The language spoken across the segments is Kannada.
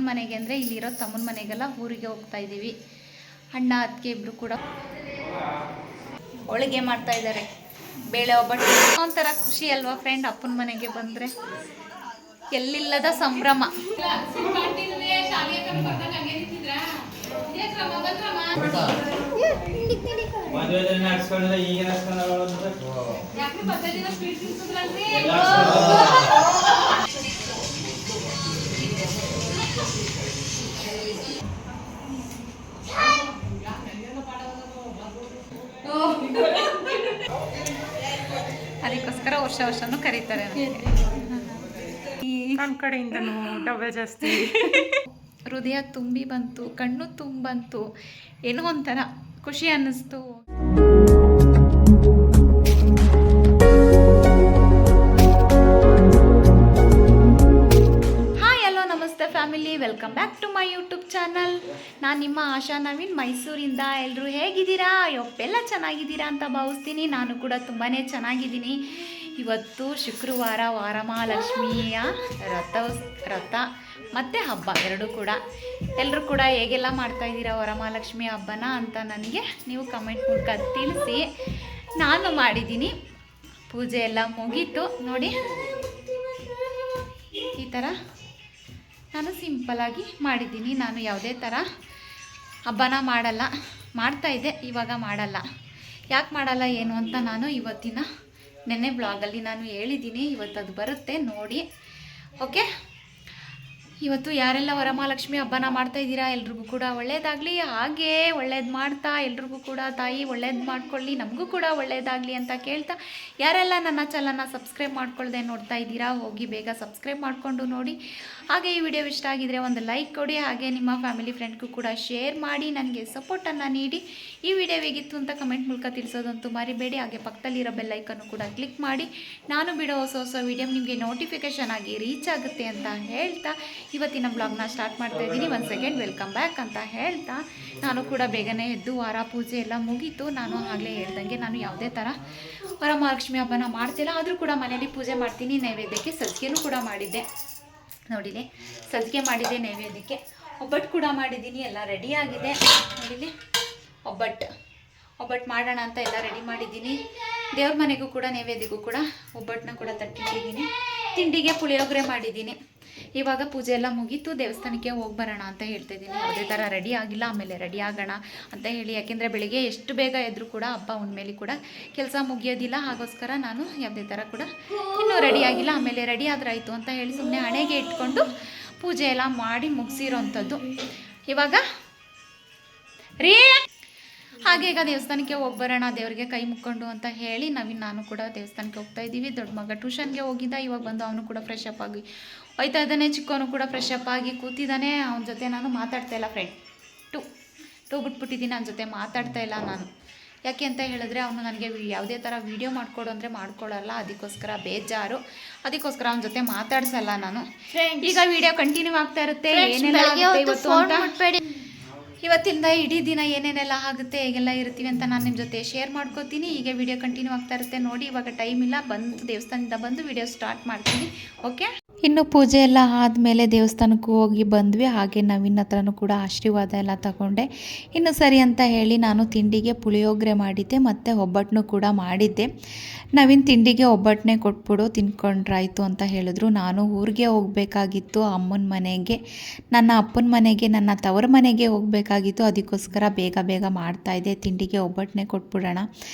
ಮನೆಗೆ ಅಂದರೆ ಇಲ್ಲಿರೋ ತಮ್ಮನ ಮನೆಗೆಲ್ಲ ಊರಿಗೆ ಹೋಗ್ತಾ ಇದ್ದೀವಿ. ಅಣ್ಣ ಅದಕ್ಕೆ ಇಬ್ಬರು ಕೂಡ ಹೋಳಿಗೆ ಮಾಡ್ತಾ ಇದ್ದಾರೆ, ಬೇಳೆ ಒಬ್ಬಟ್ಟು. ಒಂಥರ ಖುಷಿ ಅಲ್ವಾ ಫ್ರೆಂಡ್, ಅಪ್ಪನ ಮನೆಗೆ ಬಂದರೆ ಎಲ್ಲಿಲ್ಲದ ಸಂಭ್ರಮ. ಅದಕ್ಕೋಸ್ಕರ ವರ್ಷನೂ ಕರೀತಾರೆ. ನನ್ನ ಕಡೆಯಿಂದನೂ ಡಬಲ್ ಜಾಸ್ತಿ. ಹೃದಯ ತುಂಬಿ ಬಂತು, ಕಣ್ಣು ತುಂಬಂತು, ಏನೋ ಒಂಥರ ಖುಷಿ ಅನ್ನಿಸ್ತು. Hi, hello, namaste family, welcome back to my YouTube channel. ನಾನು ನಿಮ್ಮ ಆಶಾ ನವೀನ್, ಮೈಸೂರಿಂದ. ಎಲ್ಲರೂ ಹೇಗಿದ್ದೀರಾ? ಯೊಪ್ಪೆಲ್ಲ ಚೆನ್ನಾಗಿದ್ದೀರಾ ಅಂತ ಭಾವಿಸ್ತೀನಿ. ನಾನು ಕೂಡ ತುಂಬಾ ಚೆನ್ನಾಗಿದ್ದೀನಿ. ಇವತ್ತು ಶುಕ್ರವಾರ, ವರಮಹಾಲಕ್ಷ್ಮಿಯ ರಥ ಮತ್ತು ಹಬ್ಬ ಎರಡೂ ಕೂಡ. ಎಲ್ಲರೂ ಕೂಡ ಹೇಗೆಲ್ಲ ಮಾಡ್ತಾಯಿದ್ದೀರಾ ವರಮಹಾಲಕ್ಷ್ಮಿ ಹಬ್ಬನ ಅಂತ ನನಗೆ ನೀವು ಕಮೆಂಟ್ ಮೂಲಕ ತಿಳಿಸಿ. ನಾನು ಮಾಡಿದ್ದೀನಿ, ಪೂಜೆ ಎಲ್ಲ ಮುಗೀತು. ನೋಡಿ, ಈ ಥರ ನಾನು ಸಿಂಪಲಾಗಿ ಮಾಡಿದ್ದೀನಿ. ನಾನು ಯಾವುದೇ ಥರ ಹಬ್ಬನ ಮಾಡಲ್ಲ, ಮಾಡ್ತಾಯಿದ್ದೆ, ಇವಾಗ ಮಾಡಲ್ಲ. ಯಾಕೆ ಮಾಡಲ್ಲ ಏನು ಅಂತ ನಾನು ಇವತ್ತಿನ ನೆನ್ನೆ ಬ್ಲಾಗಲ್ಲಿ ನಾನು ಹೇಳಿದ್ದೀನಿ. ಇವತ್ತು ಅದು ಬರುತ್ತೆ ನೋಡಿ. ಓಕೆ, ಇವತ್ತು ಯಾರೆಲ್ಲ ವರಮಹಾಲಕ್ಷ್ಮಿ ಹಬ್ಬನ ಮಾಡ್ತಾಯಿದ್ದೀರಾ ಎಲ್ರಿಗೂ ಕೂಡ ಒಳ್ಳೆಯದಾಗಲಿ. ಹಾಗೇ ಒಳ್ಳೇದು ಮಾಡ್ತಾ ಎಲ್ರಿಗೂ ಕೂಡ ತಾಯಿ ಒಳ್ಳೇದು ಮಾಡ್ಕೊಳ್ಳಿ, ನಮಗೂ ಕೂಡ ಒಳ್ಳೆಯದಾಗಲಿ ಅಂತ ಕೇಳ್ತಾ, ಯಾರೆಲ್ಲ ನನ್ನ ಚಾನಲ್ನ ಸಬ್ಸ್ಕ್ರೈಬ್ ಮಾಡ್ಕೊಳ್ಳದೆ ನೋಡ್ತಾ ಇದ್ದೀರಾ, ಹೋಗಿ ಬೇಗ ಸಬ್ಸ್ಕ್ರೈಬ್ ಮಾಡಿಕೊಂಡು ನೋಡಿ. ಹಾಗೆ ಈ ವಿಡಿಯೋ ಇಷ್ಟ ಆಗಿದರೆ ಒಂದು ಲೈಕ್ ಕೊಡಿ. ಹಾಗೆ ನಿಮ್ಮ ಫ್ಯಾಮಿಲಿ ಫ್ರೆಂಡ್ಗೂ ಕೂಡ ಶೇರ್ ಮಾಡಿ ನನಗೆ ಸಪೋರ್ಟನ್ನು ನೀಡಿ. ಈ ವಿಡಿಯೋ ಹೇಗಿತ್ತು ಅಂತ ಕಮೆಂಟ್ ಮೂಲಕ ತಿಳಿಸೋದಂತೂ ಮರಿಬೇಡಿ. ಹಾಗೆ ಪಕ್ಕದಲ್ಲಿರೋ ಬೆಲ್ಲೈಕನ್ನು ಕೂಡ ಕ್ಲಿಕ್ ಮಾಡಿ, ನಾನು ಬಿಡೋ ಹೊಸ ವಿಡಿಯೋ ನಿಮಗೆ ನೋಟಿಫಿಕೇಷನ್ ಆಗಿ ರೀಚ್ ಆಗುತ್ತೆ ಅಂತ ಹೇಳ್ತಾ ಇವತ್ತಿನ ಬ್ಲಾಗ್ನ ಸ್ಟಾರ್ಟ್ ಮಾಡ್ತಾ ಇದ್ದೀನಿ. ಒಂದು ಸೆಕೆಂಡ್, ವೆಲ್ಕಮ್ ಬ್ಯಾಕ್ ಅಂತ ಹೇಳ್ತಾ, ನಾನು ಕೂಡ ಬೇಗನೆ ಎದ್ದು ವಾರ ಪೂಜೆ ಎಲ್ಲ ಮುಗೀತು. ನಾನು ಆಗಲೇ ಹೇಳ್ದಂಗೆ ನಾನು ಯಾವುದೇ ಥರ ವರಮಹಾಲಕ್ಷ್ಮಿ ಹಬ್ಬನ ಮಾಡ್ತಿಲ್ಲ, ಆದರೂ ಕೂಡ ಮನೇಲಿ ಪೂಜೆ ಮಾಡ್ತೀನಿ. ನೈವೇದ್ಯಕ್ಕೆ ಸಜ್ಜಿಗೆನೂ ಕೂಡ ಮಾಡಿದ್ದೆ, ನೋಡಿಲಿ ಸಜ್ಜಿಗೆ ಮಾಡಿದ್ದೆ ನೈವೇದ್ಯಕ್ಕೆ. ಒಬ್ಬಟ್ಟು ಕೂಡ ಮಾಡಿದ್ದೀನಿ, ಎಲ್ಲ ರೆಡಿ ಆಗಿದೆ. ನೋಡಿಲಿ, ಒಬ್ಬಟ್ಟು ಮಾಡೋಣ ಅಂತ ಎಲ್ಲ ರೆಡಿ ಮಾಡಿದ್ದೀನಿ. ದೇವ್ರ ಮನೆಗೂ ಕೂಡ ನೈವೇದ್ಯಕ್ಕೂ ಕೂಡ ಒಬ್ಬಟ್ಟನ್ನ ಕೂಡ ತಟ್ಟಿಟ್ಟಿದ್ದೀನಿ. ತಿಂಡಿಗೆ ಪುಳಿಯೋಗರೆ ಮಾಡಿದ್ದೀನಿ. ಇವಾಗ ಪೂಜೆ ಎಲ್ಲ ಮುಗೀತು, ದೇವಸ್ಥಾನಕ್ಕೆ ಹೋಗಿ ಬರೋಣ ಅಂತ ಹೇಳ್ತಾಯಿದ್ದೀನಿ. ಯಾವುದೇ ಥರ ರೆಡಿ ಆಗಿಲ್ಲ, ಆಮೇಲೆ ರೆಡಿ ಆಗೋಣ ಅಂತ ಹೇಳಿ. ಯಾಕೆಂದರೆ ಬೆಳಿಗ್ಗೆ ಎಷ್ಟು ಬೇಗ ಎದ್ದರೂ ಕೂಡ ಹಬ್ಬ ಉಣ್ಮೇಲೆ ಕೂಡ ಕೆಲಸ ಮುಗಿಯೋದಿಲ್ಲ. ಹಾಗೋಸ್ಕರ ನಾನು ಯಾವುದೇ ಥರ ಕೂಡ ಇನ್ನೂ ರೆಡಿ ಆಗಿಲ್ಲ. ಆಮೇಲೆ ರೆಡಿ ಆದರೆ ಆಯಿತು ಅಂತ ಹೇಳಿ ಸುಮ್ಮನೆ ಹಣೆಗೆ ಇಟ್ಕೊಂಡು ಪೂಜೆ ಎಲ್ಲ ಮಾಡಿ ಮುಗಿಸಿರೋವಂಥದ್ದು. ಇವಾಗ ಹಾಗೆ ಈಗ ದೇವಸ್ಥಾನಕ್ಕೆ ಹೋಗಿ ಬರೋಣ, ದೇವರಿಗೆ ಕೈ ಮುಕ್ಕೊಂಡು ಅಂತ ಹೇಳಿ ನಾನು ಕೂಡ ದೇವಸ್ಥಾನಕ್ಕೆ ಹೋಗ್ತಾ ಇದ್ದೀವಿ. ದೊಡ್ಡ ಮಗ ಟ್ಯೂಷನ್ಗೆ ಹೋಗಿದ್ದ, ಇವಾಗ ಬಂದು ಅವನು ಕೂಡ ಫ್ರೆಶ್ ಅಪ್ ಆಗಿ ಹೋಯ್ತಾ ಇದ್ದಾನೆ. ಚಿಕ್ಕವನು ಕೂಡ ಫ್ರೆಶ್ ಅಪ್ ಆಗಿ ಕೂತಿದ್ದಾನೆ. ಅವನ ಜೊತೆ ನಾನು ಮಾತಾಡ್ತಾ ಇಲ್ಲ ಫ್ರೆಂಡ್, ಟೂ ಬಿಟ್ಬಿಟ್ಟಿದ್ದೀನಿ. ಅವನ ಜೊತೆ ಮಾತಾಡ್ತಾ ಇಲ್ಲ ನಾನು. ಯಾಕೆ ಅಂತ ಹೇಳಿದ್ರೆ ಅವನು ನನಗೆ ಯಾವುದೇ ಥರ ವೀಡಿಯೋ ಮಾಡಿಕೊಡು ಅಂದರೆ ಮಾಡ್ಕೊಳ್ಳಲ್ಲ, ಅದಕ್ಕೋಸ್ಕರ ಬೇಜಾರು. ಅದಕ್ಕೋಸ್ಕರ ಅವನ ಜೊತೆ ಮಾತಾಡ್ಸಲ್ಲ ನಾನು. ಈಗ ವಿಡಿಯೋ ಕಂಟಿನ್ಯೂ ಆಗ್ತಾ ಇರುತ್ತೆ, ಏನೆಲ್ಲ ಆಗುತ್ತೆ ಇವತ್ತು ಅಂತ. ಇವತ್ತಿಂದ ಇಡೀ ದಿನ ಏನೇನೆಲ್ಲ ಆಗುತ್ತೆ, ಹೇಗೆಲ್ಲ ಇರ್ತೀವಿ ಅಂತ ನಾನು ನಿಮ್ಮ ಜೊತೆ ಶೇರ್ ಮಾಡ್ಕೋತೀನಿ. ಈಗ ವಿಡಿಯೋ ಕಂಟಿನ್ಯೂ ಆಗ್ತಾ ಇರುತ್ತೆ ನೋಡಿ. ಇವಾಗ ಟೈಮ್ ಇಲ್ಲ, ದೇವಸ್ಥಾನದಿಂದ ಬಂದು ವಿಡಿಯೋ ಸ್ಟಾರ್ಟ್ ಮಾಡ್ತೀನಿ. ಓಕೆ, ಇನ್ನು ಪೂಜೆ ಎಲ್ಲ ಆದಮೇಲೆ ದೇವಸ್ಥಾನಕ್ಕೂ ಹೋಗಿ ಬಂದ್ವಿ. ಹಾಗೆ ನವೀನ್ ಹತ್ರನೂ ಕೂಡ ಆಶೀರ್ವಾದ ಎಲ್ಲ ತಗೊಂಡೆ. ಇನ್ನು ಸರಿ ಅಂತ ಹೇಳಿ ನಾನು ತಿಂಡಿಗೆ ಪುಳಿಯೋಗರೆ ಮಾಡಿದ್ದೆ ಮತ್ತು ಒಬ್ಬಟ್ಟನ್ನು ಕೂಡ ಮಾಡಿದ್ದೆ. ನವೀನ್ ತಿಂಡಿಗೆ ಒಬ್ಬಟ್ಟನ್ನೇ ಕೊಟ್ಬಿಡು, ತಿನ್ಕೊಂಡ್ರಾಯ್ತು ಅಂತ ಹೇಳಿದ್ರು. ನಾನು ಊರಿಗೆ ಹೋಗಬೇಕಾಗಿತ್ತು, ಅಮ್ಮನ ಮನೆಗೆ, ನನ್ನ ಅಪ್ಪನ ಮನೆಗೆ, ನನ್ನ ತವರ ಮನೆಗೆ ಹೋಗಬೇಕಾಗಿತ್ತು. ಅದಕ್ಕೋಸ್ಕರ ಬೇಗ ಮಾಡ್ತಾಯಿದ್ದೆ. ತಿಂಡಿಗೆ ಒಬ್ಬಟ್ಟನ್ನೇ ಕೊಟ್ಬಿಡೋಣ,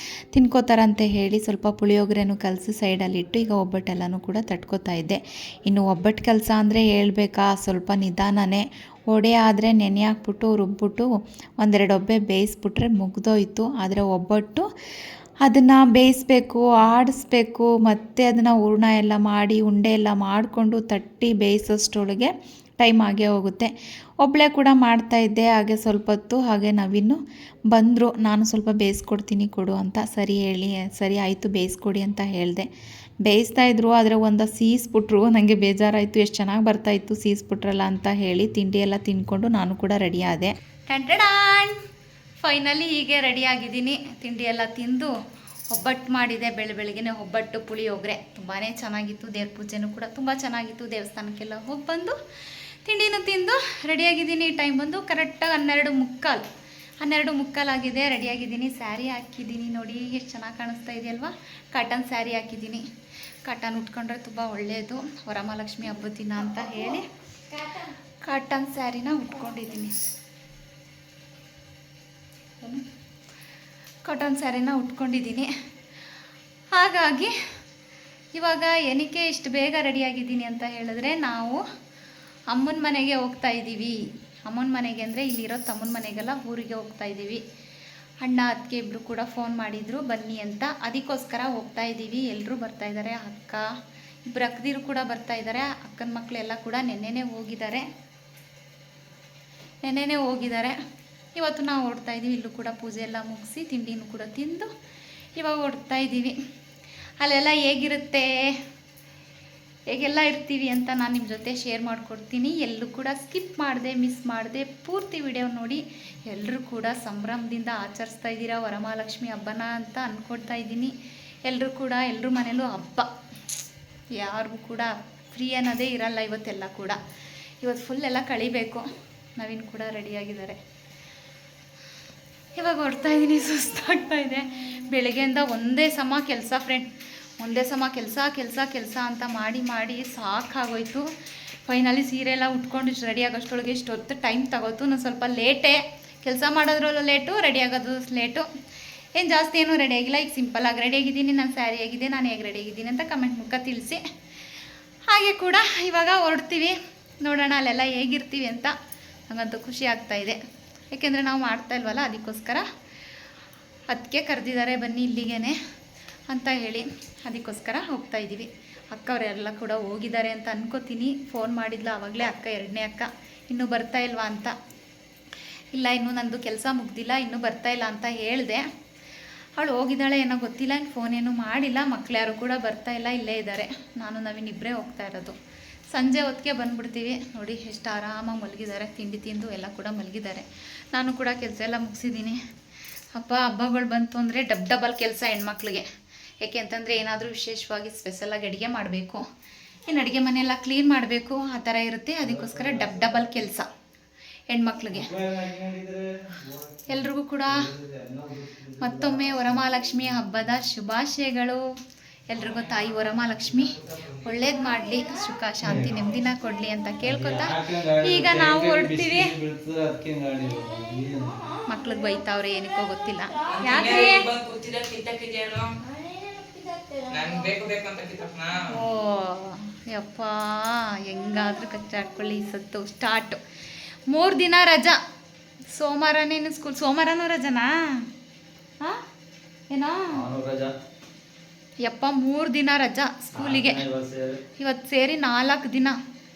ತಿನ್ಕೋತಾರಂತೆ ಹೇಳಿ ಸ್ವಲ್ಪ ಪುಳಿಯೋಗರೆನೂ ಕಲಸಿ ಸೈಡಲ್ಲಿಟ್ಟು ಈಗ ಒಬ್ಬಟ್ಟೆಲ್ಲನೂ ಕೂಡ ತಟ್ಕೋತಾ ಇದ್ದೆ. ಇನ್ನು ಒಬ್ಬಟ್ಟು ಕೆಲಸ ಅಂದರೆ ಹೇಳಬೇಕಾ, ಸ್ವಲ್ಪ ನಿಧಾನನೇ. ಒಡೆ ಆದರೆ ನೆನೆ ಹಾಕ್ಬಿಟ್ಟು ರುಬ್ಬಿಟ್ಟು ಒಂದೆರಡು ಒಬ್ಬೆ ಬೇಯಿಸ್ಬಿಟ್ರೆ ಮುಗ್ದೋಯ್ತು. ಆದರೆ ಒಬ್ಬಟ್ಟು ಅದನ್ನು ಬೇಯಿಸ್ಬೇಕು, ಆಡಿಸ್ಬೇಕು, ಮತ್ತು ಅದನ್ನು ಹೂರ್ಣ ಎಲ್ಲ ಮಾಡಿ ಉಂಡೆ ಎಲ್ಲ ಮಾಡಿಕೊಂಡು ತಟ್ಟಿ ಬೇಯಿಸೋಷ್ಟರೊಳಗೆ ಟೈಮ್ ಆಗೇ ಹೋಗುತ್ತೆ. ಒಬ್ಬಳೇ ಕೂಡ ಮಾಡ್ತಾಯಿದ್ದೆ. ಹಾಗೆ ಸ್ವಲ್ಪ ಹೊತ್ತು ಹಾಗೆ ನವೀನು ಬಂದರು, ನಾನು ಸ್ವಲ್ಪ ಬೇಯಿಸ್ಕೊಡ್ತೀನಿ ಕೊಡು ಅಂತ. ಸರಿ ಆಯಿತು ಬೇಯಿಸ್ಕೊಡಿ ಅಂತ ಹೇಳಿದೆ. ಬೇಯಿಸ್ತಾಯಿದ್ರು, ಆದರೆ ಒಂದು ಸೀಸ್ಬಿಟ್ರು. ನನಗೆ ಬೇಜಾರಾಯಿತು, ಎಷ್ಟು ಚೆನ್ನಾಗಿ ಬರ್ತಾಯಿತ್ತು ಸೀಸ್ಬಿಟ್ರಲ್ಲ ಅಂತ ಹೇಳಿ. ತಿಂಡಿ ಎಲ್ಲ ತಿಂದ್ಕೊಂಡು ನಾನು ಕೂಡ ರೆಡಿ ಆದೆ. ಫೈನಲಿ ಹೀಗೆ ರೆಡಿ ಆಗಿದ್ದೀನಿ. ತಿಂಡಿ ಎಲ್ಲ ತಿಂದು ಒಬ್ಬಟ್ಟು ಮಾಡಿದೆ. ಬೆಳಗ್ಗೆನೇ ಒಬ್ಬಟ್ಟು ಪುಳಿಯೋಗರೆ ತುಂಬಾ ಚೆನ್ನಾಗಿತ್ತು. ದೇವ್ರ ಪೂಜೆನೂ ಕೂಡ ತುಂಬ ಚೆನ್ನಾಗಿತ್ತು. ದೇವಸ್ಥಾನಕ್ಕೆಲ್ಲ ಹೋಗಿ ಬಂದು ತಿಂಡಿನೂ ತಿಂದು ರೆಡಿಯಾಗಿದ್ದೀನಿ. ಟೈಮ್ ಬಂದು ಕರೆಕ್ಟಾಗಿ 12:15 ಆಗಿದೆ. ರೆಡಿಯಾಗಿದ್ದೀನಿ. ಸ್ಯಾರಿ ಹಾಕಿದ್ದೀನಿ ನೋಡಿ, ಎಷ್ಟು ಚೆನ್ನಾಗಿ ಕಾಣಿಸ್ತಾ ಇದೆಯಲ್ವಾ. ಕಾಟನ್ ಸ್ಯಾರಿ ಹಾಕಿದ್ದೀನಿ. ಕಾಟನ್ ಉಟ್ಕೊಂಡ್ರೆ ತುಂಬ ಒಳ್ಳೆಯದು ವರಮಹಾಲಕ್ಷ್ಮಿ ಹಬ್ಬದ ದಿನ ಅಂತ ಹೇಳಿ ಕಾಟನ್ ಸ್ಯಾರಿನ ಉಟ್ಕೊಂಡಿದ್ದೀನಿ. ಕಾಟನ್ ಸ್ಯಾರಿನ ಉಟ್ಕೊಂಡಿದ್ದೀನಿ. ಹಾಗಾಗಿ ಇವಾಗ ಏನಕ್ಕೆ ಇಷ್ಟು ಬೇಗ ರೆಡಿಯಾಗಿದ್ದೀನಿ ಅಂತ ಹೇಳಿದ್ರೆ, ನಾವು ಅಮ್ಮನ ಮನೆಗೆ ಹೋಗ್ತಾ ಇದ್ದೀವಿ. ಅಮ್ಮನ ಮನೆಗೆ ಅಂದರೆ ಇಲ್ಲಿರೋ ತಮ್ಮನ ಮನೆಗೆಲ್ಲ ಊರಿಗೆ ಹೋಗ್ತಾ ಇದ್ದೀವಿ. ಅಣ್ಣ ಅದಕ್ಕೆ ಇಬ್ಬರು ಕೂಡ ಫೋನ್ ಮಾಡಿದರು ಬನ್ನಿ ಅಂತ. ಅದಕ್ಕೋಸ್ಕರ ಹೋಗ್ತಾ ಇದ್ದೀವಿ. ಎಲ್ಲರೂ ಬರ್ತಾಯಿದ್ದಾರೆ. ಅಕ್ಕ ಇಬ್ಬರು ಅಕ್ಕದಿರು ಕೂಡ ಬರ್ತಾಯಿದ್ದಾರೆ. ಅಕ್ಕನ ಮಕ್ಕಳೆಲ್ಲ ಕೂಡ ನೆನ್ನೆನೇ ಹೋಗಿದ್ದಾರೆ. ಇವತ್ತು ನಾವು ಹೊರಡ್ತಾ ಇದ್ದೀವಿ. ಇಲ್ಲೂ ಕೂಡ ಪೂಜೆ ಎಲ್ಲ ಮುಗಿಸಿ ತಿಂಡಿನೂ ಕೂಡ ತಿಂದು ಇವಾಗ ಹೊರಡ್ತಾ ಇದ್ದೀವಿ. ಅಲ್ಲೆಲ್ಲ ಹೇಗೆಲ್ಲ ಇರ್ತೀವಿ ಅಂತ ನಾನು ನಿಮ್ಮ ಜೊತೆ ಶೇರ್ ಮಾಡಿಕೊಡ್ತೀನಿ. ಎಲ್ಲೂ ಕೂಡ ಸ್ಕಿಪ್ ಮಾಡದೆ ಮಿಸ್ ಮಾಡದೆ ಪೂರ್ತಿ ವಿಡಿಯೋ ನೋಡಿ. ಎಲ್ಲರೂ ಕೂಡ ಸಂಭ್ರಮದಿಂದ ಆಚರಿಸ್ತಾ ಇದ್ದೀರಾ ವರಮಹಾಲಕ್ಷ್ಮಿ ಹಬ್ಬನ ಅಂತ ಅಂದ್ಕೊಳ್ತಾ ಇದ್ದೀನಿ. ಎಲ್ಲರ ಮನೇಲೂ ಹಬ್ಬ, ಯಾರಿಗೂ ಕೂಡ ಫ್ರೀ ಅನ್ನೋದೇ ಇರಲ್ಲ ಇವತ್ತೆಲ್ಲ ಕೂಡ. ಇವತ್ತು ಫುಲ್ ಎಲ್ಲ ಕಳಿಬೇಕು. ನವೀನ್ ಕೂಡ ರೆಡಿಯಾಗಿದ್ದಾರೆ. ಇವಾಗ ಹೊರಡ್ತಾ ಇದ್ದೀನಿ. ಸುಸ್ತಾಗ್ತಾ ಇದೆ. ಬೆಳಗ್ಗೆಯಿಂದ ಒಂದೇ ಸಮ ಕೆಲಸ ಫ್ರೆಂಡ್, ಒಂದೇ ಸಮ ಕೆಲಸ ಅಂತ ಮಾಡಿ ಸಾಕಾಗೋಯ್ತು. ಫೈನಲಿ ಸೀರೆ ಎಲ್ಲ ಉಟ್ಕೊಂಡು ರೆಡಿ ಆಗೋಷ್ಟೊಳಗೆ ಇಷ್ಟೊತ್ತು ಟೈಮ್ ತಗೋತು. ನಾನು ಸ್ವಲ್ಪ ಲೇಟೇ, ಕೆಲಸ ಮಾಡೋದ್ರಲ್ಲೂ ಲೇಟು, ರೆಡಿ ಆಗೋದು ಲೇಟು. ಏನು ಜಾಸ್ತಿ ಏನೂ ರೆಡಿ ಆಗಿಲ್ಲ. ಈಗ ಸಿಂಪಲ್ಲಾಗಿ ರೆಡಿಯಾಗಿದ್ದೀನಿ. ನಾನು ಸ್ಯಾರಿ ಆಗಿದೆ, ನಾನು ಹೇಗೆ ರೆಡಿಯಾಗಿದ್ದೀನಿ ಅಂತ ಕಮೆಂಟ್ ಮೂಲಕ ತಿಳಿಸಿ. ಹಾಗೆ ಕೂಡ ಇವಾಗ ಹೊರಡ್ತೀವಿ. ನೋಡೋಣ ಅಲ್ಲೆಲ್ಲ ಹೇಗಿರ್ತೀವಿ ಅಂತ. ನನಗಂತೂ ಖುಷಿ ಆಗ್ತಾಯಿದೆ. ಏಕೆಂದರೆ ನಾವು ಮಾಡ್ತಾ ಇಲ್ವಲ್ಲ, ಅದಕ್ಕೋಸ್ಕರ ಅದಕ್ಕೆ ಕರೆದಿದ್ದಾರೆ ಬನ್ನಿ ಇಲ್ಲಿಗೇ ಅಂತ ಹೇಳಿ. ಅದಕ್ಕೋಸ್ಕರ ಹೋಗ್ತಾ ಇದ್ದೀವಿ. ಅಕ್ಕ ಅವರೆಲ್ಲ ಕೂಡ ಹೋಗಿದ್ದಾರೆ ಅಂತ ಅನ್ಕೋತೀನಿ. ಫೋನ್ ಮಾಡಿದ್ಲು ಆವಾಗಲೇ ಅಕ್ಕ, 2ನೇ ಅಕ್ಕ, ಇನ್ನೂ ಬರ್ತಾ ಇಲ್ವಾ ಅಂತ. ಇಲ್ಲ, ಇನ್ನೂ ನಂದು ಕೆಲಸ ಮುಗ್ದಿಲ್ಲ, ಇನ್ನೂ ಬರ್ತಾ ಇಲ್ಲ ಅಂತ ಹೇಳಿದೆ. ಅವಳು ಹೋಗಿದ್ದಾಳೆ ಏನೋ ಗೊತ್ತಿಲ್ಲ. ಫೋನ್ ಏನೂ ಮಾಡಿಲ್ಲ. ಮಕ್ಳು ಯಾರು ಕೂಡ ಬರ್ತಾ ಇಲ್ಲ, ಇಲ್ಲೇ ಇದ್ದಾರೆ. ನಾನು ನವೀನ್ ಇಬ್ಬರೇ ಹೋಗ್ತಾ ಇರೋದು. ಸಂಜೆ ಹೊತ್ತಿಗೆ ಬಂದುಬಿಡ್ತೀವಿ. ನೋಡಿ ಎಷ್ಟು ಆರಾಮಾಗಿ ಮಲಗಿದ್ದಾರೆ. ತಿಂಡಿ ತಿಂದು ಎಲ್ಲ ಕೂಡ ಮಲಗಿದ್ದಾರೆ. ನಾನು ಕೂಡ ಕೆಲಸ ಎಲ್ಲ ಮುಗಿಸಿದ್ದೀನಿ. ಹಬ್ಬಗಳು ಬಂತು ಅಂದರೆ ಡಬಲ್ ಕೆಲಸ ಹೆಣ್ಮಕ್ಳಿಗೆ. ಏಕೆ ಅಂತಂದರೆ ಏನಾದರೂ ವಿಶೇಷವಾಗಿ ಸ್ಪೆಷಲಾಗಿ ಅಡುಗೆ ಮಾಡಬೇಕು, ಇನ್ನು ಅಡುಗೆ ಮನೆಯೆಲ್ಲ ಕ್ಲೀನ್ ಮಾಡಬೇಕು, ಆ ಥರ ಇರುತ್ತೆ. ಅದಕ್ಕೋಸ್ಕರ ಡಬಲ್ ಕೆಲಸ ಹೆಣ್ಮಕ್ಳಿಗೆ. ಎಲ್ರಿಗೂ ಕೂಡ ಮತ್ತೊಮ್ಮೆ ವರಮಹಾಲಕ್ಷ್ಮಿ ಹಬ್ಬದ ಶುಭಾಶಯಗಳು. ಎಲ್ರಿಗೂ ತಾಯಿ ವರಮಹಾಲಕ್ಷ್ಮಿ ಒಳ್ಳೇದು ಮಾಡಲಿ, ಸುಖ ಶಾಂತಿ ನೆಮ್ಮದಿನ ಕೊಡಲಿ ಅಂತ ಕೇಳ್ಕೊತಾ ಈಗ ನಾವು ಹೊರಡ್ತೀವಿ. ಮಕ್ಳಿಗೆ ಬೈತಾವ್ರೆ, ಏನಕ್ಕೋ ಗೊತ್ತಿಲ್ಲ. ಯಾಕೆ ಓ ಯಪ್ಪ, ಹೆಂಗಾದ್ರೂ ಕಚ್ಚಾಡ್ಕೊಳ್ಳಿ. ಸತ್ತು ಸ್ಟಾರ್ಟು. 3 ದಿನ ರಜಾ. ಸೋಮವಾರನೇನು ಸ್ಕೂಲ್? ಸೋಮವಾರನೂ ರಜನಾ? ಹಾಂ ಏನೋ ಯಪ್ಪ, 3 ದಿನ ರಜಾ ಸ್ಕೂಲಿಗೆ. ಇವತ್ತು ಸೇರಿ 4 ದಿನ.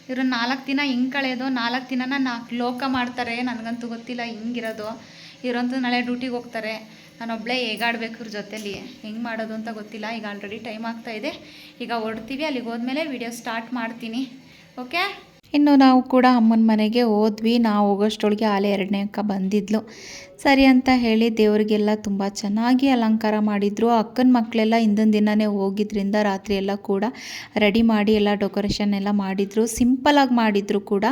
ಇವರು 4 ದಿನ ಹೆಂಗೆ ಕಳೆಯೋದು? 4 ದಿನನ 4 ಲೋಕ ಮಾಡ್ತಾರೆ. ನನಗಂತೂ ಗೊತ್ತಿಲ್ಲ ಹಿಂಗಿರೋದು. ಇವರಂತೂ ನಾಳೆ ಡ್ಯೂಟಿಗೆ ಹೋಗ್ತಾರೆ. ನಾನೊಬ್ಬಳೇ ಹೇಗಾಡಬೇಕು ಇವ್ರ ಜೊತೆಲಿ, ಹೆಂಗೆ ಮಾಡೋದು ಅಂತ ಗೊತ್ತಿಲ್ಲ. ಈಗ ಆಲ್ರೆಡಿ ಟೈಮ್ ಆಗ್ತಾಯಿದೆ. ಈಗ ಹೊರಡ್ತೀವಿ. ಅಲ್ಲಿಗೆ ಹೋದ್ಮೇಲೆ ವಿಡಿಯೋ ಸ್ಟಾರ್ಟ್ ಮಾಡ್ತೀನಿ. ಓಕೆ. ಇನ್ನು ನಾವು ಕೂಡ ಅಮ್ಮನ ಮನೆಗೆ ಹೋದ್ವಿ. ನಾವು ಹೋಗೋಷ್ಟೊಳಗೆ ಆಲೆ 2ನೇ ಅಕ್ಕ ಬಂದಿದ್ಲು. ಸರಿ ಅಂತ ಹೇಳಿ ದೇವರಿಗೆಲ್ಲ ತುಂಬ ಚೆನ್ನಾಗಿ ಅಲಂಕಾರ ಮಾಡಿದರು. ಅಕ್ಕನ ಮಕ್ಕಳೆಲ್ಲ ಹಿಂದಿನ ದಿನವೇ ಹೋಗಿದ್ರಿಂದ ರಾತ್ರಿ ಎಲ್ಲ ಕೂಡ ರೆಡಿ ಮಾಡಿ ಎಲ್ಲ ಡೆಕೋರೇಷನ್ ಎಲ್ಲ ಮಾಡಿದರು. ಸಿಂಪಲಾಗಿ ಮಾಡಿದ್ರು ಕೂಡ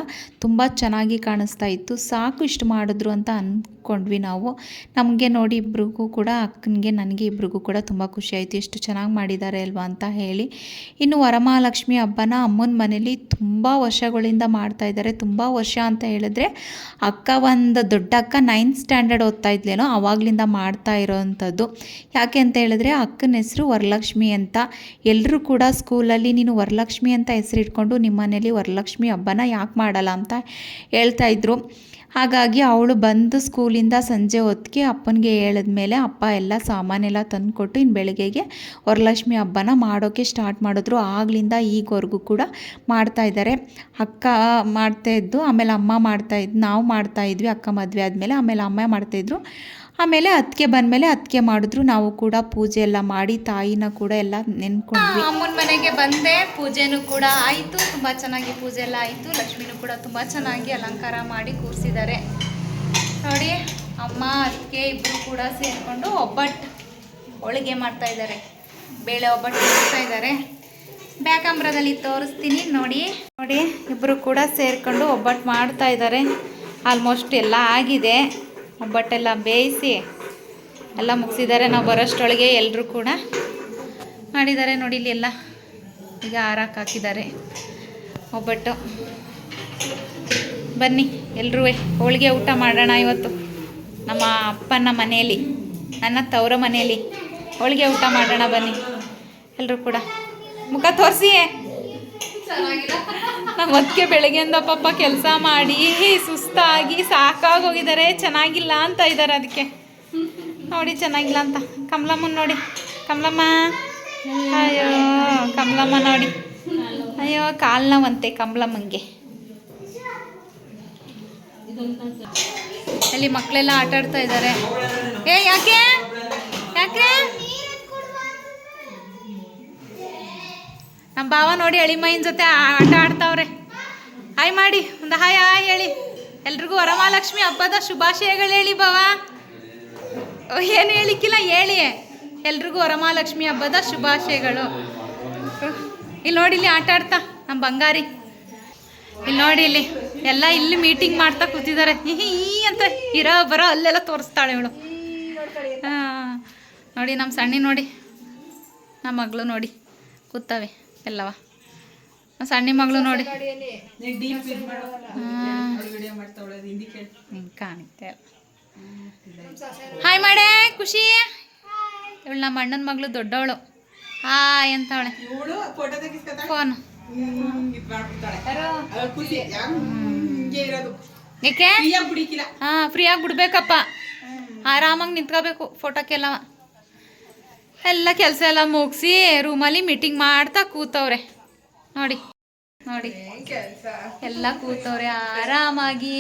ತುಂಬ ಚೆನ್ನಾಗಿ ಕಾಣಿಸ್ತಾ ಇತ್ತು. ಸಾಕು ಇಷ್ಟು ಮಾಡಿದ್ರು ಅಂತ ಅಂದ್ಕೊಂಡ್ವಿ ನಾವು. ನಮಗೆ ನೋಡಿ ಇಬ್ರಿಗೂ ಕೂಡ, ಅಕ್ಕನಿಗೆ ನನಗೆ ಇಬ್ರಿಗೂ ಕೂಡ ತುಂಬ ಖುಷಿಯಾಯಿತು. ಎಷ್ಟು ಚೆನ್ನಾಗಿ ಮಾಡಿದ್ದಾರೆ ಅಲ್ವಾ ಅಂತ ಹೇಳಿ. ಇನ್ನು ವರಮಹಾಲಕ್ಷ್ಮಿ ಹಬ್ಬನ ಅಮ್ಮನ ಮನೇಲಿ ತುಂಬ ವರ್ಷಗಳಿಂದ ಮಾಡ್ತಾ ಇದ್ದಾರೆ. ತುಂಬ ವರ್ಷ ಅಂತ ಹೇಳಿದ್ರೆ ಅಕ್ಕ, ಒಂದು ದೊಡ್ಡ ಅಕ್ಕ 9th ಸ್ಟ್ಯಾಂಡರ್ಡ್ ಓದ್ತಾ ಇದ್ಲೇನೋ ಆವಾಗಲಿಂದ ಮಾಡ್ತಾ ಇರೋವಂಥದ್ದು. ಯಾಕೆ ಅಂತ ಹೇಳಿದ್ರೆ ಅಕ್ಕನ ಹೆಸರು ವರಲಕ್ಷ್ಮಿ ಅಂತ. ಎಲ್ಲರೂ ಕೂಡ ಸ್ಕೂಲಲ್ಲಿ ನೀನು ವರಲಕ್ಷ್ಮಿ ಅಂತ ಹೆಸರಿಟ್ಕೊಂಡು ನಿಮ್ಮ ಮನೇಲಿ ವರಲಕ್ಷ್ಮಿ ಹಬ್ಬನ ಯಾಕೆ ಮಾಡಲ್ಲ ಅಂತ ಹೇಳ್ತಾಯಿದ್ರು. ಹಾಗಾಗಿ ಅವಳು ಬಂದು ಸ್ಕೂಲಿಂದ ಸಂಜೆ ಹೊತ್ತಿಗೆ ಅಪ್ಪನಿಗೆ ಹೇಳಿದ್ಮೇಲೆ ಅಪ್ಪ ಎಲ್ಲ ಸಾಮಾನೆಲ್ಲ ತಂದುಕೊಟ್ಟು ಇನ್ನು ಬೆಳಗ್ಗೆಗೆ ವರಲಕ್ಷ್ಮಿ ಹಬ್ಬನ ಮಾಡೋಕ್ಕೆ ಸ್ಟಾರ್ಟ್ ಮಾಡಿದ್ರು. ಆಗಲಿಂದ ಈಗವರೆಗೂ ಕೂಡ ಮಾಡ್ತಾಯಿದ್ದಾರೆ. ಅಕ್ಕ ಮಾಡ್ತಾಯಿದ್ದು, ಆಮೇಲೆ ಅಮ್ಮ ಮಾಡ್ತಾಯಿದ್ದು, ನಾವು ಮಾಡ್ತಾಯಿದ್ವಿ. ಅಕ್ಕ ಮದುವೆ ಆದಮೇಲೆ ಆಮೇಲೆ ಅಮ್ಮ ಮಾಡ್ತಾಯಿದ್ರು. ಆಮೇಲೆ ಅತ್ತಿಗೆ ಬಂದಮೇಲೆ ಅತ್ತಿಗೆ ಮಾಡಿದ್ರು. ನಾವು ಕೂಡ ಪೂಜೆ ಎಲ್ಲ ಮಾಡಿ ತಾಯಿನ ಕೂಡ ಎಲ್ಲ ನೆನ್ಕೊಂಡ್ವಿ. ಅಮ್ಮನ ಮನೆಗೆ ಬಂದೆ. ಪೂಜೆನೂ ಕೂಡ ಆಯಿತು. ತುಂಬ ಚೆನ್ನಾಗಿ ಪೂಜೆ ಎಲ್ಲ ಆಯಿತು. ಲಕ್ಷ್ಮಿನೂ ಕೂಡ ತುಂಬ ಚೆನ್ನಾಗಿ ಅಲಂಕಾರ ಮಾಡಿ ಕೂರಿಸಿದ್ದಾರೆ ನೋಡಿ. ಅಮ್ಮ ಅತ್ತಿಗೆ ಇಬ್ಬರು ಕೂಡ ಸೇರಿಕೊಂಡು ಒಬ್ಬಟ್ಟು ಹೋಳಿಗೆ ಮಾಡ್ತಾಯಿದ್ದಾರೆ. ಬೇಳೆ ಒಬ್ಬಟ್ಟು ಮಾಡ್ತಾಯಿದ್ದಾರೆ. ಬ್ಯಾಕ್ ಕ್ಯಾಮ್ರಾದಲ್ಲಿ ತೋರಿಸ್ತೀನಿ ನೋಡಿ. ನೋಡಿ ಇಬ್ಬರು ಕೂಡ ಸೇರಿಕೊಂಡು ಒಬ್ಬಟ್ಟು ಮಾಡ್ತಾ ಇದ್ದಾರೆ. ಆಲ್ಮೋಸ್ಟ್ ಎಲ್ಲ ಆಗಿದೆ. ಒಬ್ಬಟ್ಟೆಲ್ಲ ಬೇಯಿಸಿ ಎಲ್ಲ ಮುಗಿಸಿದ್ದಾರೆ. ನಾವು ಬರೋಷ್ಟೊಳಗೆ ಎಲ್ಲರೂ ಕೂಡ ಮಾಡಿದ್ದಾರೆ ನೋಡಿ. ಇಲ್ಲಿ ಎಲ್ಲ ಈಗ ಹಾಕಿದ್ದಾರೆ ಒಬ್ಬಟ್ಟು. ಬನ್ನಿ ಎಲ್ಲರೂ ಹೋಳಿಗೆ ಊಟ ಮಾಡೋಣ ಇವತ್ತು. ನಮ್ಮ ಅಪ್ಪನ ಮನೆಯಲ್ಲಿ, ನನ್ನ ತವರ ಮನೆಯಲ್ಲಿ ಹೋಳಿಗೆ ಊಟ ಮಾಡೋಣ ಬನ್ನಿ ಎಲ್ಲರೂ ಕೂಡ. ಮುಖ ತೋರಿಸಿ. ನಮ್ಮ ಅದಕ್ಕೆ ಬೆಳಗ್ಗೆಯಿಂದ ಪಾಪ ಕೆಲಸ ಮಾಡಿ ಸುಸ್ತಾಗಿ ಸಾಕಾಗೋಗಿದ್ದಾರೆ. ಚೆನ್ನಾಗಿಲ್ಲ ಅಂತ ಇದ್ದಾರೆ. ಅದಕ್ಕೆ ನೋಡಿ ಚೆನ್ನಾಗಿಲ್ಲ ಅಂತ. ಕಮಲಮ್ಮನ ನೋಡಿ, ಕಮಲಮ್ಮ, ಅಯ್ಯೋ ಕಮಲಮ್ಮ ನೋಡಿ, ಅಯ್ಯೋ ಕಾಲು ನೋವಂತೆ ಕಮಲಮ್ಮಂಗೆ. ಅಲ್ಲಿ ಮಕ್ಕಳೆಲ್ಲ ಆಟ ಆಡ್ತಾ ಇದ್ದಾರೆ. ಯಾಕೆ ಯಾಕೆ ನಮ್ಮ ಭಾವ ನೋಡಿ ಎಳಿಮೈನ ಜೊತೆ ಆಟ ಆಡ್ತಾವ್ರೆ. ಹಾಯ್ ಮಾಡಿ, ಒಂದು ಹಾಯ್ ಹಾಯ್ ಹೇಳಿ ಎಲ್ರಿಗೂ. ವರಮಹಾಲಕ್ಷ್ಮಿ ಹಬ್ಬದ ಶುಭಾಶಯಗಳು ಹೇಳಿ ಭಾವ. ಏನು ಹೇಳಿಕ್ಕಿಲ್ಲ, ಹೇಳಿ ಎಲ್ರಿಗೂ ವರಮಹಾಲಕ್ಷ್ಮಿ ಹಬ್ಬದ ಶುಭಾಶಯಗಳು. ಇಲ್ಲಿ ನೋಡಿ, ಇಲ್ಲಿ ಆಟ ಆಡ್ತಾ ನಮ್ಮ ಬಂಗಾರಿ. ಇಲ್ಲಿ ನೋಡಿ, ಇಲ್ಲಿ ಮೀಟಿಂಗ್ ಮಾಡ್ತಾ ಕೂತಿದ್ದಾರೆ. ಈ ಅಂತ ಇರೋ ಬರೋ ಅಲ್ಲೆಲ್ಲ ತೋರಿಸ್ತಾಳೆ ಇವಳು. ಹಾಂ ನೋಡಿ, ನಮ್ಮ ಸಣ್ಣಿ ನೋಡಿ, ನಮ್ಮ ಮಗಳು ನೋಡಿ ಕೂತವೆ ಎಲ್ಲವ. ಸಣ್ಣ ಮಗಳು ನೋಡಿ ಕಾಣುತ್ತೆ. ಹಾಯ್ ಮಾಡೇ ಖುಷಿ. ಇವಳು ನಮ್ಮ ಅಣ್ಣನ ಮಗಳು ದೊಡ್ಡವಳು. ಹಾಯ್ ಅಂತವಳೆ. ಫೋನ್ ಏಕೆ? ಹಾಂ ಫ್ರೀಯಾಗಿ ಬಿಡ್ಬೇಕಪ್ಪ, ಆರಾಮಾಗಿ ನಿಂತ್ಕೋಬೇಕು ಫೋಟೋಕ್ಕೆಲ್ಲವ. ಎಲ್ಲ ಕೆಲಸ ಎಲ್ಲ ಮುಗಿಸಿ ರೂಮಲ್ಲಿ ಮೀಟಿಂಗ್ ಮಾಡ್ತಾ ಕೂತವ್ರೆ ನೋಡಿ. ನೋಡಿ ಎಲ್ಲ ಕೂತವ್ರೆ ಆರಾಮಾಗಿ.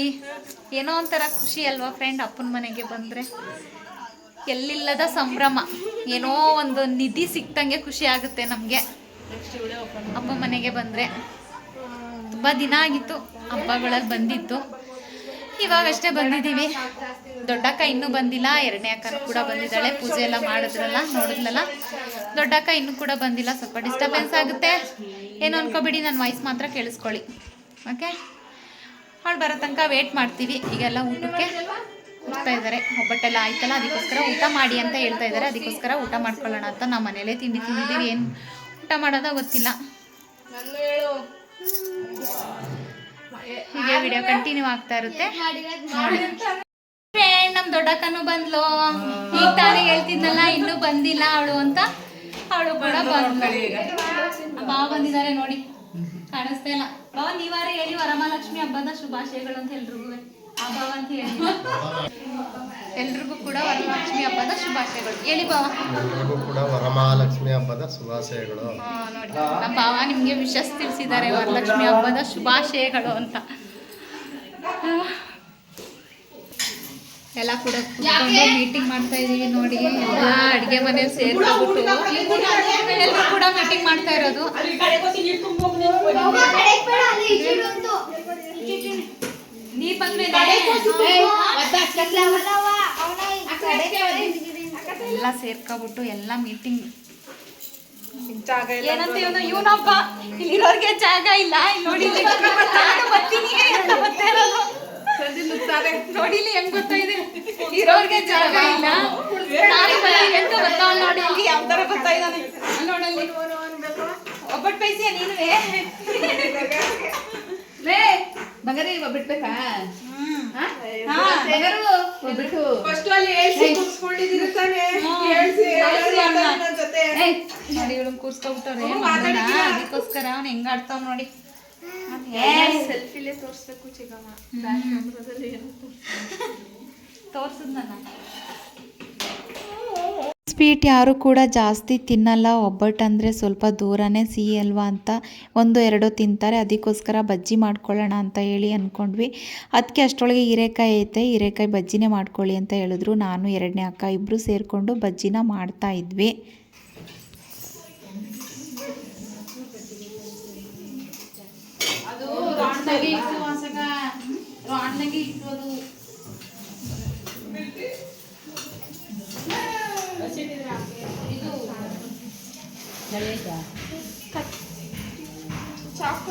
ಏನೋ ಒಂಥರ ಖುಷಿ ಅಲ್ವಾ ಫ್ರೆಂಡ್, ಅಪ್ಪನ ಮನೆಗೆ ಬಂದರೆ ಎಲ್ಲಿಲ್ಲದ ಸಂಭ್ರಮ. ಏನೋ ಒಂದು ನಿಧಿ ಸಿಕ್ತಂಗೆ ಖುಷಿ ಆಗುತ್ತೆ ನಮಗೆ ಅಪ್ಪ ಮನೆಗೆ ಬಂದರೆ. ತುಂಬ ದಿನ ಆಗಿತ್ತು ಹಬ್ಬಗಳಲ್ಲಿ ಬಂದಿತ್ತು, ಇವಾಗಷ್ಟೇ ಬಂದಿದ್ದೀವಿ. ದೊಡ್ಡಕ್ಕ ಇನ್ನೂ ಬಂದಿಲ್ಲ, ಎರಡನೇ ಅಕ್ಕನೂ ಕೂಡ ಬಂದಿದ್ದಾಳೆ. ಪೂಜೆ ಎಲ್ಲ ಮಾಡಿದ್ರಲ್ಲ, ನೋಡಿದ್ಲಲ್ಲ. ದೊಡ್ಡಕ್ಕ ಇನ್ನೂ ಕೂಡ ಬಂದಿಲ್ಲ, ಸ್ವಲ್ಪ ಡಿಸ್ಟರ್ಬೆನ್ಸ್ ಆಗುತ್ತೆ. ಏನು ಅನ್ಕೋಬೇಡಿ, ನನ್ನ ವಾಯ್ಸ್ ಮಾತ್ರ ಕೇಳಿಸ್ಕೊಳ್ಳಿ, ಓಕೆ? ಅವಳು ಬರೋ ತನಕ ವೇಟ್ ಮಾಡ್ತೀವಿ. ಈಗೆಲ್ಲ ಊಟಕ್ಕೆ ಹೋಗ್ತಾ ಇದ್ದಾರೆ. ಒಬ್ಬಟ್ಟೆಲ್ಲ ಆಯ್ತಲ್ಲ, ಅದಕ್ಕೋಸ್ಕರ ಊಟ ಮಾಡಿ ಅಂತ ಹೇಳ್ತಾ ಇದ್ದಾರೆ. ಅದಕ್ಕೋಸ್ಕರ ಊಟ ಮಾಡ್ಕೊಳ್ಳೋಣ ಅಂತ ನಾವು ಮನೇಲೇ ತಿಂದಿದ್ದೀವಿ. ಏನು ಊಟ ಮಾಡೋದ ಗೊತ್ತಿಲ್ಲ. ಹೀಗೆ ವಿಡಿಯೋ ಕಂಟಿನ್ಯೂ ಆಗ್ತಾ ಇರುತ್ತೆ ನೋಡಿ. ನಮ್ಮ ದೊಡ್ಡಕ್ಕನೂ ಬಂದ್ಲು. ಈಗ ತಾನೇ ಹೇಳ್ತಿದ್ನಲ್ಲ ಇನ್ನೂ ಬಂದಿಲ್ಲ ಅವಳು ಅಂತ. ಅವಳು ಕೂಡ ಬಂದ್ಲು. ಬಾವ ಬಂದಿದ್ದಾರೆ ನೋಡಿ, ಕಾಣಿಸ್ತಾ ಇಲ್ಲ. ಬಾವ ನೀವಾರ ಹೇಳಿ ವರಮಹಾಲಕ್ಷ್ಮಿ ಹಬ್ಬದ ಶುಭಾಶಯಗಳು ಅಂತ ಎಲ್ರಿಗೂ. ಆ ಬಾವ ಅಂತ ಹೇಳಿ ಎಲ್ರಿಗೂ ಕೂಡ ವರಮಹಾಲಕ್ಷ್ಮಿ ಹಬ್ಬದ ಶುಭಾಶಯಗಳು ಹೇಳಿ ಬಾವ. ಎಲ್ರಿಗೂ ಕೂಡ ವರಮಹಾಲಕ್ಷ್ಮಿ ಹಬ್ಬದ ಶುಭಾಶಯಗಳು. ನೋಡಿ ನಮ್ಮ ಬಾವ ನಿಮಗೆ ವಿಶಸ್ ತಿಳಿಸಿದ್ದಾರೆ, ವರಲಕ್ಷ್ಮಿ ಹಬ್ಬದ ಶುಭಾಶಯಗಳು ಅಂತ. ಎಲ್ಲ ಕೂಡ ಕೂತ್ಕೊಂಡು ಮೀಟಿಂಗ್ ಮಾಡ್ತಾ ಇದೀವಿ ನೋಡಿ. ಎಲ್ಲ ಅಡುಗೆ ಮನೇಲಿ ಸೇರ್ಕೊಂಡ್ಬಿಟ್ಟು ಎಲ್ಲರೂ ಕೂಡ ಮೀಟಿಂಗ್ ಮಾಡ್ತಾ ಇರೋದು. ನೀ ಬಂದ್ಮೇಲೆ ಎಲ್ಲ ಸೇರ್ಕೊಬಿಟ್ಟು ಎಲ್ಲ ಮೀಟಿಂಗ್. ಏನಂತ ಇವನೊಬ್ಬ ಇಲ್ಲಿರೋರ್ಗೆ ಜಾಗ ಇಲ್ಲ. ಇಲ್ಲಿ ನೋಡಿ ನಾನು ಬರ್ತೀನಿ ಅಂತ ಬರ್ತಾ ಇರೋದು ನೋಡಿ. ಇಲ್ಲಿ ಹೆಂಗ್ ಗೊತ್ತಾ ಇದೆ, ಇರೋರ್ಗೆ ಜಾಗ ಇಲ್ಲ, ನಾನು ಬರ್ತೀನಿ ಅಂತ ಬರ್ತಾವ ನೋಡಿ. ಇಲ್ಲಿ ಯಾವ ತರ ಬರ್ತಾ ಇದ್ದಾನೆ ನೋಡಲ್ಲಿ. ಒಬ್ಬಟ್ಟು ಪೈಸೆ ನೀನುವೇ ಮಗರೇ ಬಿಡ್ಬೇಕಾ? ನೋಡಿ ಇವಳು ಕೂರ್ಸ್ಕೊಬಿಟ್ಟವ್ರೆ ಅದಕ್ಕೋಸ್ಕರ ಅವ್ನು ಹೆಂಗ ಆಡ್ತಾವ್ ನೋಡಿ. ಸೆಲ್ಫಿಲೇ ತೋರಿಸ್ಬೇಕು ಚಿಕ್ಕಮ್ಮ. ತೋರ್ಸದ್ ನನ್ನ ಸ್ವೀಟ್ ಯಾರು ಕೂಡ ಜಾಸ್ತಿ ತಿನ್ನಲ್ಲ. ಒಬ್ಬಟ್ಟು ಅಂದರೆ ಸ್ವಲ್ಪ ದೂರನೇ ಸಿಹಿ ಅಲ್ವಾ ಅಂತ 1-2 ತಿಂತಾರೆ. ಅದಕ್ಕೋಸ್ಕರ ಬಜ್ಜಿ ಮಾಡ್ಕೊಳ್ಳೋಣ ಅಂತ ಹೇಳಿ ಅಂದ್ಕೊಂಡ್ವಿ. ಅದಕ್ಕೆ ಅಷ್ಟರೊಳಗೆ ಹೀರೆಕಾಯಿ ಐತೆ, ಹೀರೆಕಾಯಿ ಬಜ್ಜಿನೇ ಮಾಡ್ಕೊಳ್ಳಿ ಅಂತ ಹೇಳಿದ್ರು. ನಾನು ಎರಡನೇ ಅಕ್ಕ ಇಬ್ಬರು ಸೇರಿಕೊಂಡು ಬಜ್ಜಿನ ಮಾಡ್ತಾ ಇದ್ವಿ.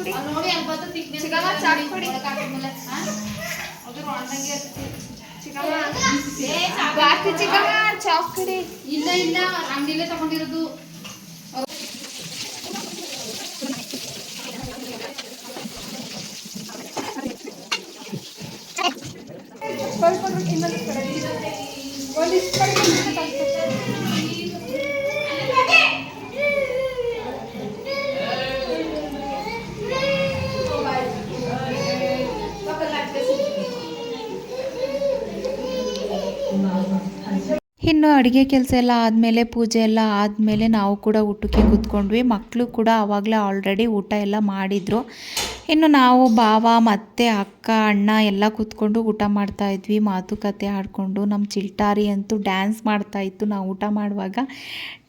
ಕುಡಿ ನೋಡಿ ಅಲ್ಲಿ ಬಂದು ಚಿಕ್ಕಮ್ಮ ಚಾಕ್ ಕುಡಿ ಚಿಕ್ಕಮ್ಮ ಭಾರತಿ ಚಿಕ್ಕಮ್ಮ ಚಾಕ್ ಕುಡಿ ಇಲ್ಲ ಅಂಗಡಿಲೇ ತಗೊಂಡಿರೋದು. ಇನ್ನು ಅಡುಗೆ ಕೆಲಸ ಎಲ್ಲ ಆದಮೇಲೆ ಪೂಜೆ ಎಲ್ಲ ಆದಮೇಲೆ ನಾವು ಕೂಡ ಊಟಕ್ಕೆ ಕೂತ್ಕೊಂಡ್ವಿ. ಮಕ್ಕಳು ಕೂಡ ಆವಾಗಲೇ ಆಲ್ರೆಡಿ ಊಟ ಎಲ್ಲ ಮಾಡಿದರು. ಇನ್ನು ನಾವು ಭಾವ ಮತ್ತು ಅಕ್ಕ ಅಣ್ಣ ಎಲ್ಲ ಕೂತ್ಕೊಂಡು ಊಟ ಮಾಡ್ತಾಯಿದ್ವಿ, ಮಾತುಕತೆ ಆಡಿಕೊಂಡು. ನಮ್ಮ ಚಿಲ್ಟಾರಿ ಅಂತೂ ಡ್ಯಾನ್ಸ್ ಮಾಡ್ತಾಯಿತ್ತು. ನಾವು ಊಟ ಮಾಡುವಾಗ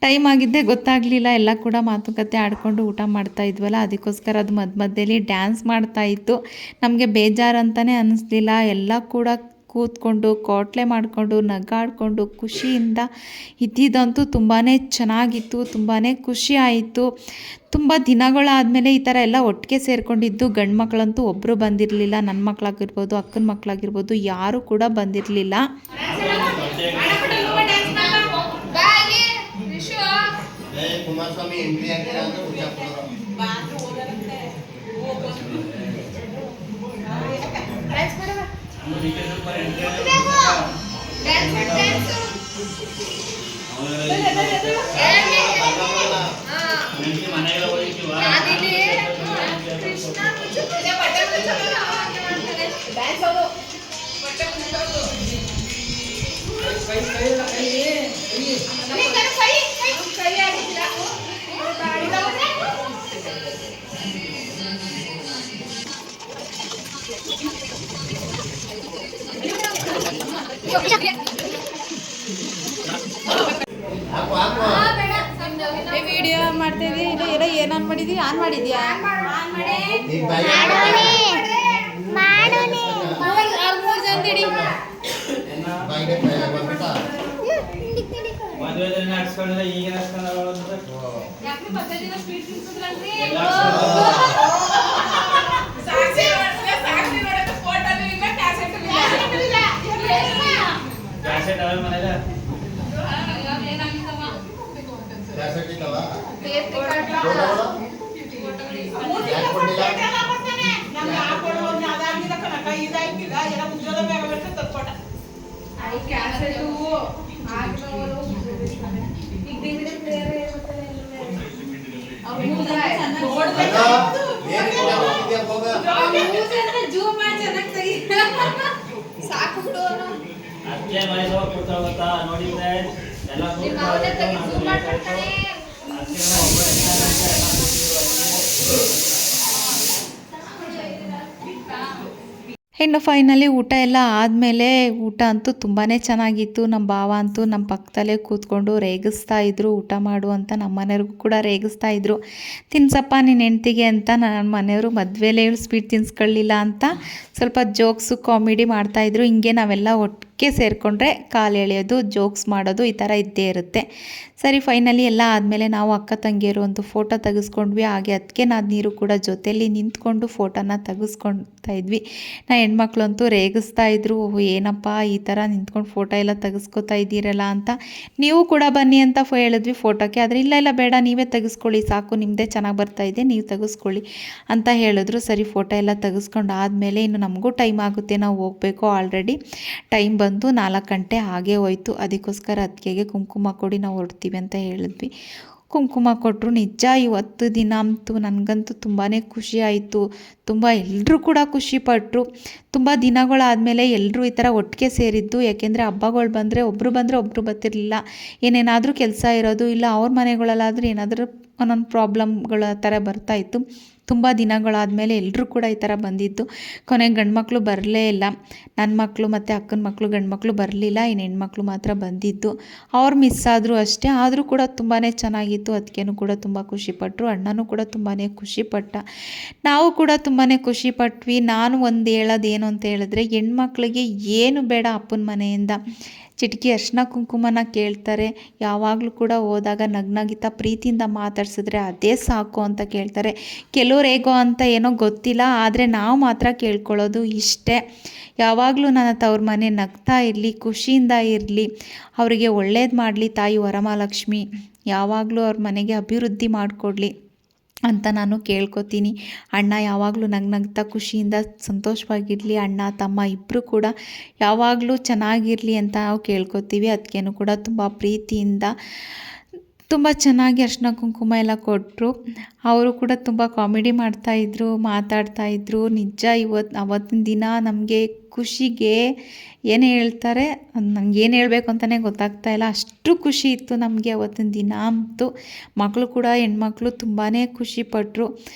ಟೈಮ್ ಆಗಿದ್ದೇ ಗೊತ್ತಾಗಲಿಲ್ಲ. ಎಲ್ಲ ಕೂಡ ಮಾತುಕತೆ ಆಡಿಕೊಂಡು ಊಟ ಮಾಡ್ತಾಯಿದ್ವಲ್ಲ, ಅದಕ್ಕೋಸ್ಕರ ಅದು ಮಧ್ಯದಲ್ಲಿ ಡ್ಯಾನ್ಸ್ ಮಾಡ್ತಾಯಿತ್ತು. ನಮಗೆ ಬೇಜಾರಂತಲೇ ಅನ್ನಿಸ್ಲಿಲ್ಲ. ಎಲ್ಲ ಕೂಡ ಕೂತ್ಕೊಂಡು ಕೋಟ್ಲೆ ಮಾಡಿಕೊಂಡು ನಗಾಡಿಕೊಂಡು ಖುಷಿಯಿಂದ ಇದ್ದಿದ್ದಂತೂ ತುಂಬಾ ಚೆನ್ನಾಗಿತ್ತು, ತುಂಬಾ ಖುಷಿ ಆಯಿತು. ತುಂಬ ದಿನಗಳಾದಮೇಲೆ ಈ ಥರ ಎಲ್ಲ ಒಟ್ಟಿಗೆ ಸೇರಿಕೊಂಡಿದ್ದು. ಗಂಡು ಮಕ್ಕಳಂತೂ ಒಬ್ಬರು ಬಂದಿರಲಿಲ್ಲ, ನನ್ನ ಮಕ್ಕಳಾಗಿರ್ಬೋದು, ಅಕ್ಕನ ಮಕ್ಕಳಾಗಿರ್ಬೋದು, ಯಾರೂ ಕೂಡ ಬಂದಿರಲಿಲ್ಲ. ಕುಮಾರಸ್ವಾಮಿ ಎಂಟ್ರಿ ಆಗ್ತೀರಾ ವಿಡಿಯೋ ಮಾಡ್ತಾ ಇದ್ದೀವಿ. ಏನೋ ಏನು ಆನ್ ಮಾಡಿದ್ವಿ? ಆನ್ ಮಾಡಿದ್ಯಾ? ಇನ್ನು ಫೈನಲಿ ಊಟ ಎಲ್ಲ ಆದಮೇಲೆ ಊಟ ಅಂತೂ ತುಂಬಾ ಚೆನ್ನಾಗಿತ್ತು. ನಮ್ಮ ಭಾವ ಅಂತೂ ನಮ್ಮ ಪಕ್ಕದಲ್ಲೇ ಕೂತ್ಕೊಂಡು ರೇಗಿಸ್ತಾ ಇದ್ರು, ಊಟ ಮಾಡು ಅಂತ. ನಮ್ಮ ಮನೆಯವ್ರಿಗೂ ಕೂಡ ರೇಗಿಸ್ತಾ ಇದ್ರು, ತಿನ್ಸಪ್ಪ ನಿನ್ನ ಹೆಂಡ್ತಿಗೆ ಅಂತ. ನನ್ನ ಮನೆಯವರು ಮದುವೆಲೇ ಸ್ವೀಟ್ ತಿನ್ಸ್ಕೊಳ್ಳಿಲ್ಲ ಅಂತ ಸ್ವಲ್ಪ ಜೋಕ್ಸು ಕಾಮಿಡಿ ಮಾಡ್ತಾಯಿದ್ರು. ಹಿಂಗೆ ನಾವೆಲ್ಲ ಒಟ್ಟಿಗೆ ಸೇರಿಕೊಂಡ್ರೆ ಕಾಲು ಎಳೆಯೋದು, ಜೋಕ್ಸ್ ಮಾಡೋದು ಈ ಥರ ಇದ್ದೇ ಇರುತ್ತೆ. ಸರಿ, ಫೈನಲಿ ಎಲ್ಲ ಆದಮೇಲೆ ನಾವು ಅಕ್ಕ ತಂಗಿಯರು ಒಂದು ಫೋಟೋ ತೆಗೆಸ್ಕೊಂಡ್ವಿ. ಹಾಗೆ ಅದಕ್ಕೆ ನೀರು ಕೂಡ ಜೊತೆಯಲ್ಲಿ ನಿಂತ್ಕೊಂಡು ಫೋಟೋನ ತೆಗೆಸ್ಕೊಳ್ತಾ ಇದ್ವಿ. ಹೆಣ್ಮಕ್ಳು ಅಂತೂ ರೇಗಿಸ್ತಾ ಇದ್ರು, ಏನಪ್ಪ ಈ ಥರ ನಿಂತ್ಕೊಂಡು ಫೋಟೋ ಎಲ್ಲ ತೆಗೆಸ್ಕೊತಾ ಇದ್ದೀರಲ್ಲ ಅಂತ. ನೀವು ಕೂಡ ಬನ್ನಿ ಅಂತ ಹೇಳಿದ್ವಿ ಫೋಟೋಕ್ಕೆ. ಆದರೆ ಇಲ್ಲ ಬೇಡ, ನೀವೇ ತೆಗೆಸ್ಕೊಳ್ಳಿ ಸಾಕು, ನಿಮ್ಮದೇ ಚೆನ್ನಾಗಿ ಬರ್ತಾಯಿದೆ, ನೀವು ತೆಗೆಸ್ಕೊಳ್ಳಿ ಅಂತ ಹೇಳಿದ್ರು. ಸರಿ, ಫೋಟೋ ಎಲ್ಲ ತೆಗೆಸ್ಕೊಂಡು ಆದಮೇಲೆ ಇನ್ನು ನಮಗೂ ಟೈಮ್ ಆಗುತ್ತೆ, ನಾವು ಹೋಗಬೇಕು. ಆಲ್ರೆಡಿ ಟೈಮ್ ಬಂದು 4 ಗಂಟೆ ಹಾಗೇ ಹೋಯ್ತು. ಅದಕ್ಕೋಸ್ಕರ ಅದಕ್ಕೆ ಕುಂಕುಮ ಕೊಡಿ, ನಾವು ಹೊರಡ್ತೀವಿ ಅಂತ ಹೇಳಿದ್ವಿ. ಕುಂಕುಮ ಕೊಟ್ಟರು. ನಿಜ ಇವತ್ತು ದಿನ ಅಂತೂ ನನಗಂತೂ ತುಂಬಾ ಖುಷಿ ಆಯಿತು. ತುಂಬ ಎಲ್ಲರೂ ಕೂಡ ಖುಷಿಪಟ್ಟರು. ತುಂಬ ದಿನಗಳಾದಮೇಲೆ ಎಲ್ಲರೂ ಈ ಥರ ಒಟ್ಟಿಗೆ ಸೇರಿದ್ದು. ಯಾಕೆಂದರೆ ಹಬ್ಬಗಳು ಬಂದರೆ ಒಬ್ಬರು ಬರ್ತಿರಲಿಲ್ಲ. ಏನೇನಾದರೂ ಕೆಲಸ ಇರೋದು, ಇಲ್ಲ ಅವ್ರ ಮನೆಗಳಲ್ಲಾದರೂ ಏನಾದರೂ ಒಂದೊಂದು ಪ್ರಾಬ್ಲಮ್ಗಳ ಥರ ಬರ್ತಾಯಿತ್ತು. ತುಂಬ ದಿನಗಳಾದಮೇಲೆ ಎಲ್ಲರೂ ಕೂಡ ಈ ಥರ ಬಂದಿದ್ದು. ಕೊನೆಗೆ ಗಂಡು ಮಕ್ಕಳು ಬರಲೇ ಇಲ್ಲ. ನನ್ನ ಮಕ್ಕಳು ಮತ್ತು ಅಕ್ಕನ ಮಕ್ಕಳು ಗಂಡು ಮಕ್ಕಳು ಬರಲಿಲ್ಲ, ಇನ್ನು ಹೆಣ್ಮಕ್ಳು ಮಾತ್ರ ಬಂದಿದ್ದು. ಅವ್ರು ಮಿಸ್ ಆದರೂ ಅಷ್ಟೇ. ಆದರೂ ಕೂಡ ತುಂಬಾ ಚೆನ್ನಾಗಿತ್ತು. ಅದಕ್ಕೇನು ಕೂಡ ತುಂಬ ಖುಷಿಪಟ್ಟರು. ಅಣ್ಣನೂ ಕೂಡ ತುಂಬಾ ಖುಷಿಪಟ್ಟ. ನಾವು ಕೂಡ ತುಂಬಾ ಖುಷಿಪಟ್ವಿ. ನಾನು ಒಂದು ಹೇಳೋದೇನು ಅಂತ ಹೇಳಿದ್ರೆ, ಹೆಣ್ಮಕ್ಳಿಗೆ ಏನು ಬೇಡ ಅಪ್ಪನ ಮನೆಯಿಂದ, ಚಿಟಿಕೆ ಅರಿಶಿನ ಕುಂಕುಮನ ಕೇಳ್ತಾರೆ. ಯಾವಾಗಲೂ ಕೂಡ ಹೋದಾಗ ನಗ್ನಗಿತ ಪ್ರೀತಿಯಿಂದ ಮಾತಾಡ್ಸಿದ್ರೆ ಅದೇ ಸಾಕು ಅಂತ ಕೇಳ್ತಾರೆ. ಕೆಲವ್ರು ಹೇಗೋ ಅಂತ ಏನೋ ಗೊತ್ತಿಲ್ಲ, ಆದರೆ ನಾವು ಮಾತ್ರ ಕೇಳ್ಕೊಳ್ಳೋದು ಇಷ್ಟೇ. ಯಾವಾಗಲೂ ನನ್ನ ತವ್ರ ಮನೆ ನಗ್ತಾ ಇರಲಿ, ಖುಷಿಯಿಂದ ಇರಲಿ, ಅವರಿಗೆ ಒಳ್ಳೇದು ಮಾಡಲಿ ತಾಯಿ ವರಮಹಾಲಕ್ಷ್ಮಿ. ಯಾವಾಗಲೂ ಅವ್ರ ಮನೆಗೆ ಅಭಿವೃದ್ಧಿ ಮಾಡಿಕೊಡ್ಲಿ ಅಂತ ನಾನು ಕೇಳ್ಕೊತೀನಿ. ಅಣ್ಣ ಯಾವಾಗಲೂ ನಗ್ನಗ್ತಾ ಖುಷಿಯಿಂದ ಸಂತೋಷವಾಗಿರಲಿ, ಅಣ್ಣ ತಮ್ಮ ಇಬ್ಬರು ಕೂಡ ಯಾವಾಗಲೂ ಚೆನ್ನಾಗಿರಲಿ ಅಂತ ನಾವು ಕೇಳ್ಕೊತೀವಿ. ಅದಕ್ಕೇನು ಕೂಡ ತುಂಬ ಪ್ರೀತಿಯಿಂದ ತುಂಬ ಚೆನ್ನಾಗಿ ಅರಿಶಿನ ಕುಂಕುಮ ಎಲ್ಲ ಕೊಟ್ಟರು. ಅವರು ಕೂಡ ತುಂಬ ಕಾಮಿಡಿ ಮಾಡ್ತಾಯಿದ್ರು, ಮಾತಾಡ್ತಾಯಿದ್ರು. ನಿಜ ಅವತ್ತಿನ ದಿನ ನಮಗೆ ಖುಷಿಗೆ ಏನು ಹೇಳ್ತಾರೆ, ನಂಗೆ ಏನು ಹೇಳಬೇಕು ಅಂತಲೇ ಗೊತ್ತಾಗ್ತಾ ಇಲ್ಲ, ಅಷ್ಟು ಖುಷಿ ಇತ್ತು ನಮಗೆ ಅವತ್ತಿನ ದಿನ ಅಂತೂ. ಮಕ್ಕಳು ಕೂಡ ಹೆಣ್ಮಕ್ಳು ತುಂಬಾ ಖುಷಿಪಟ್ಟರು.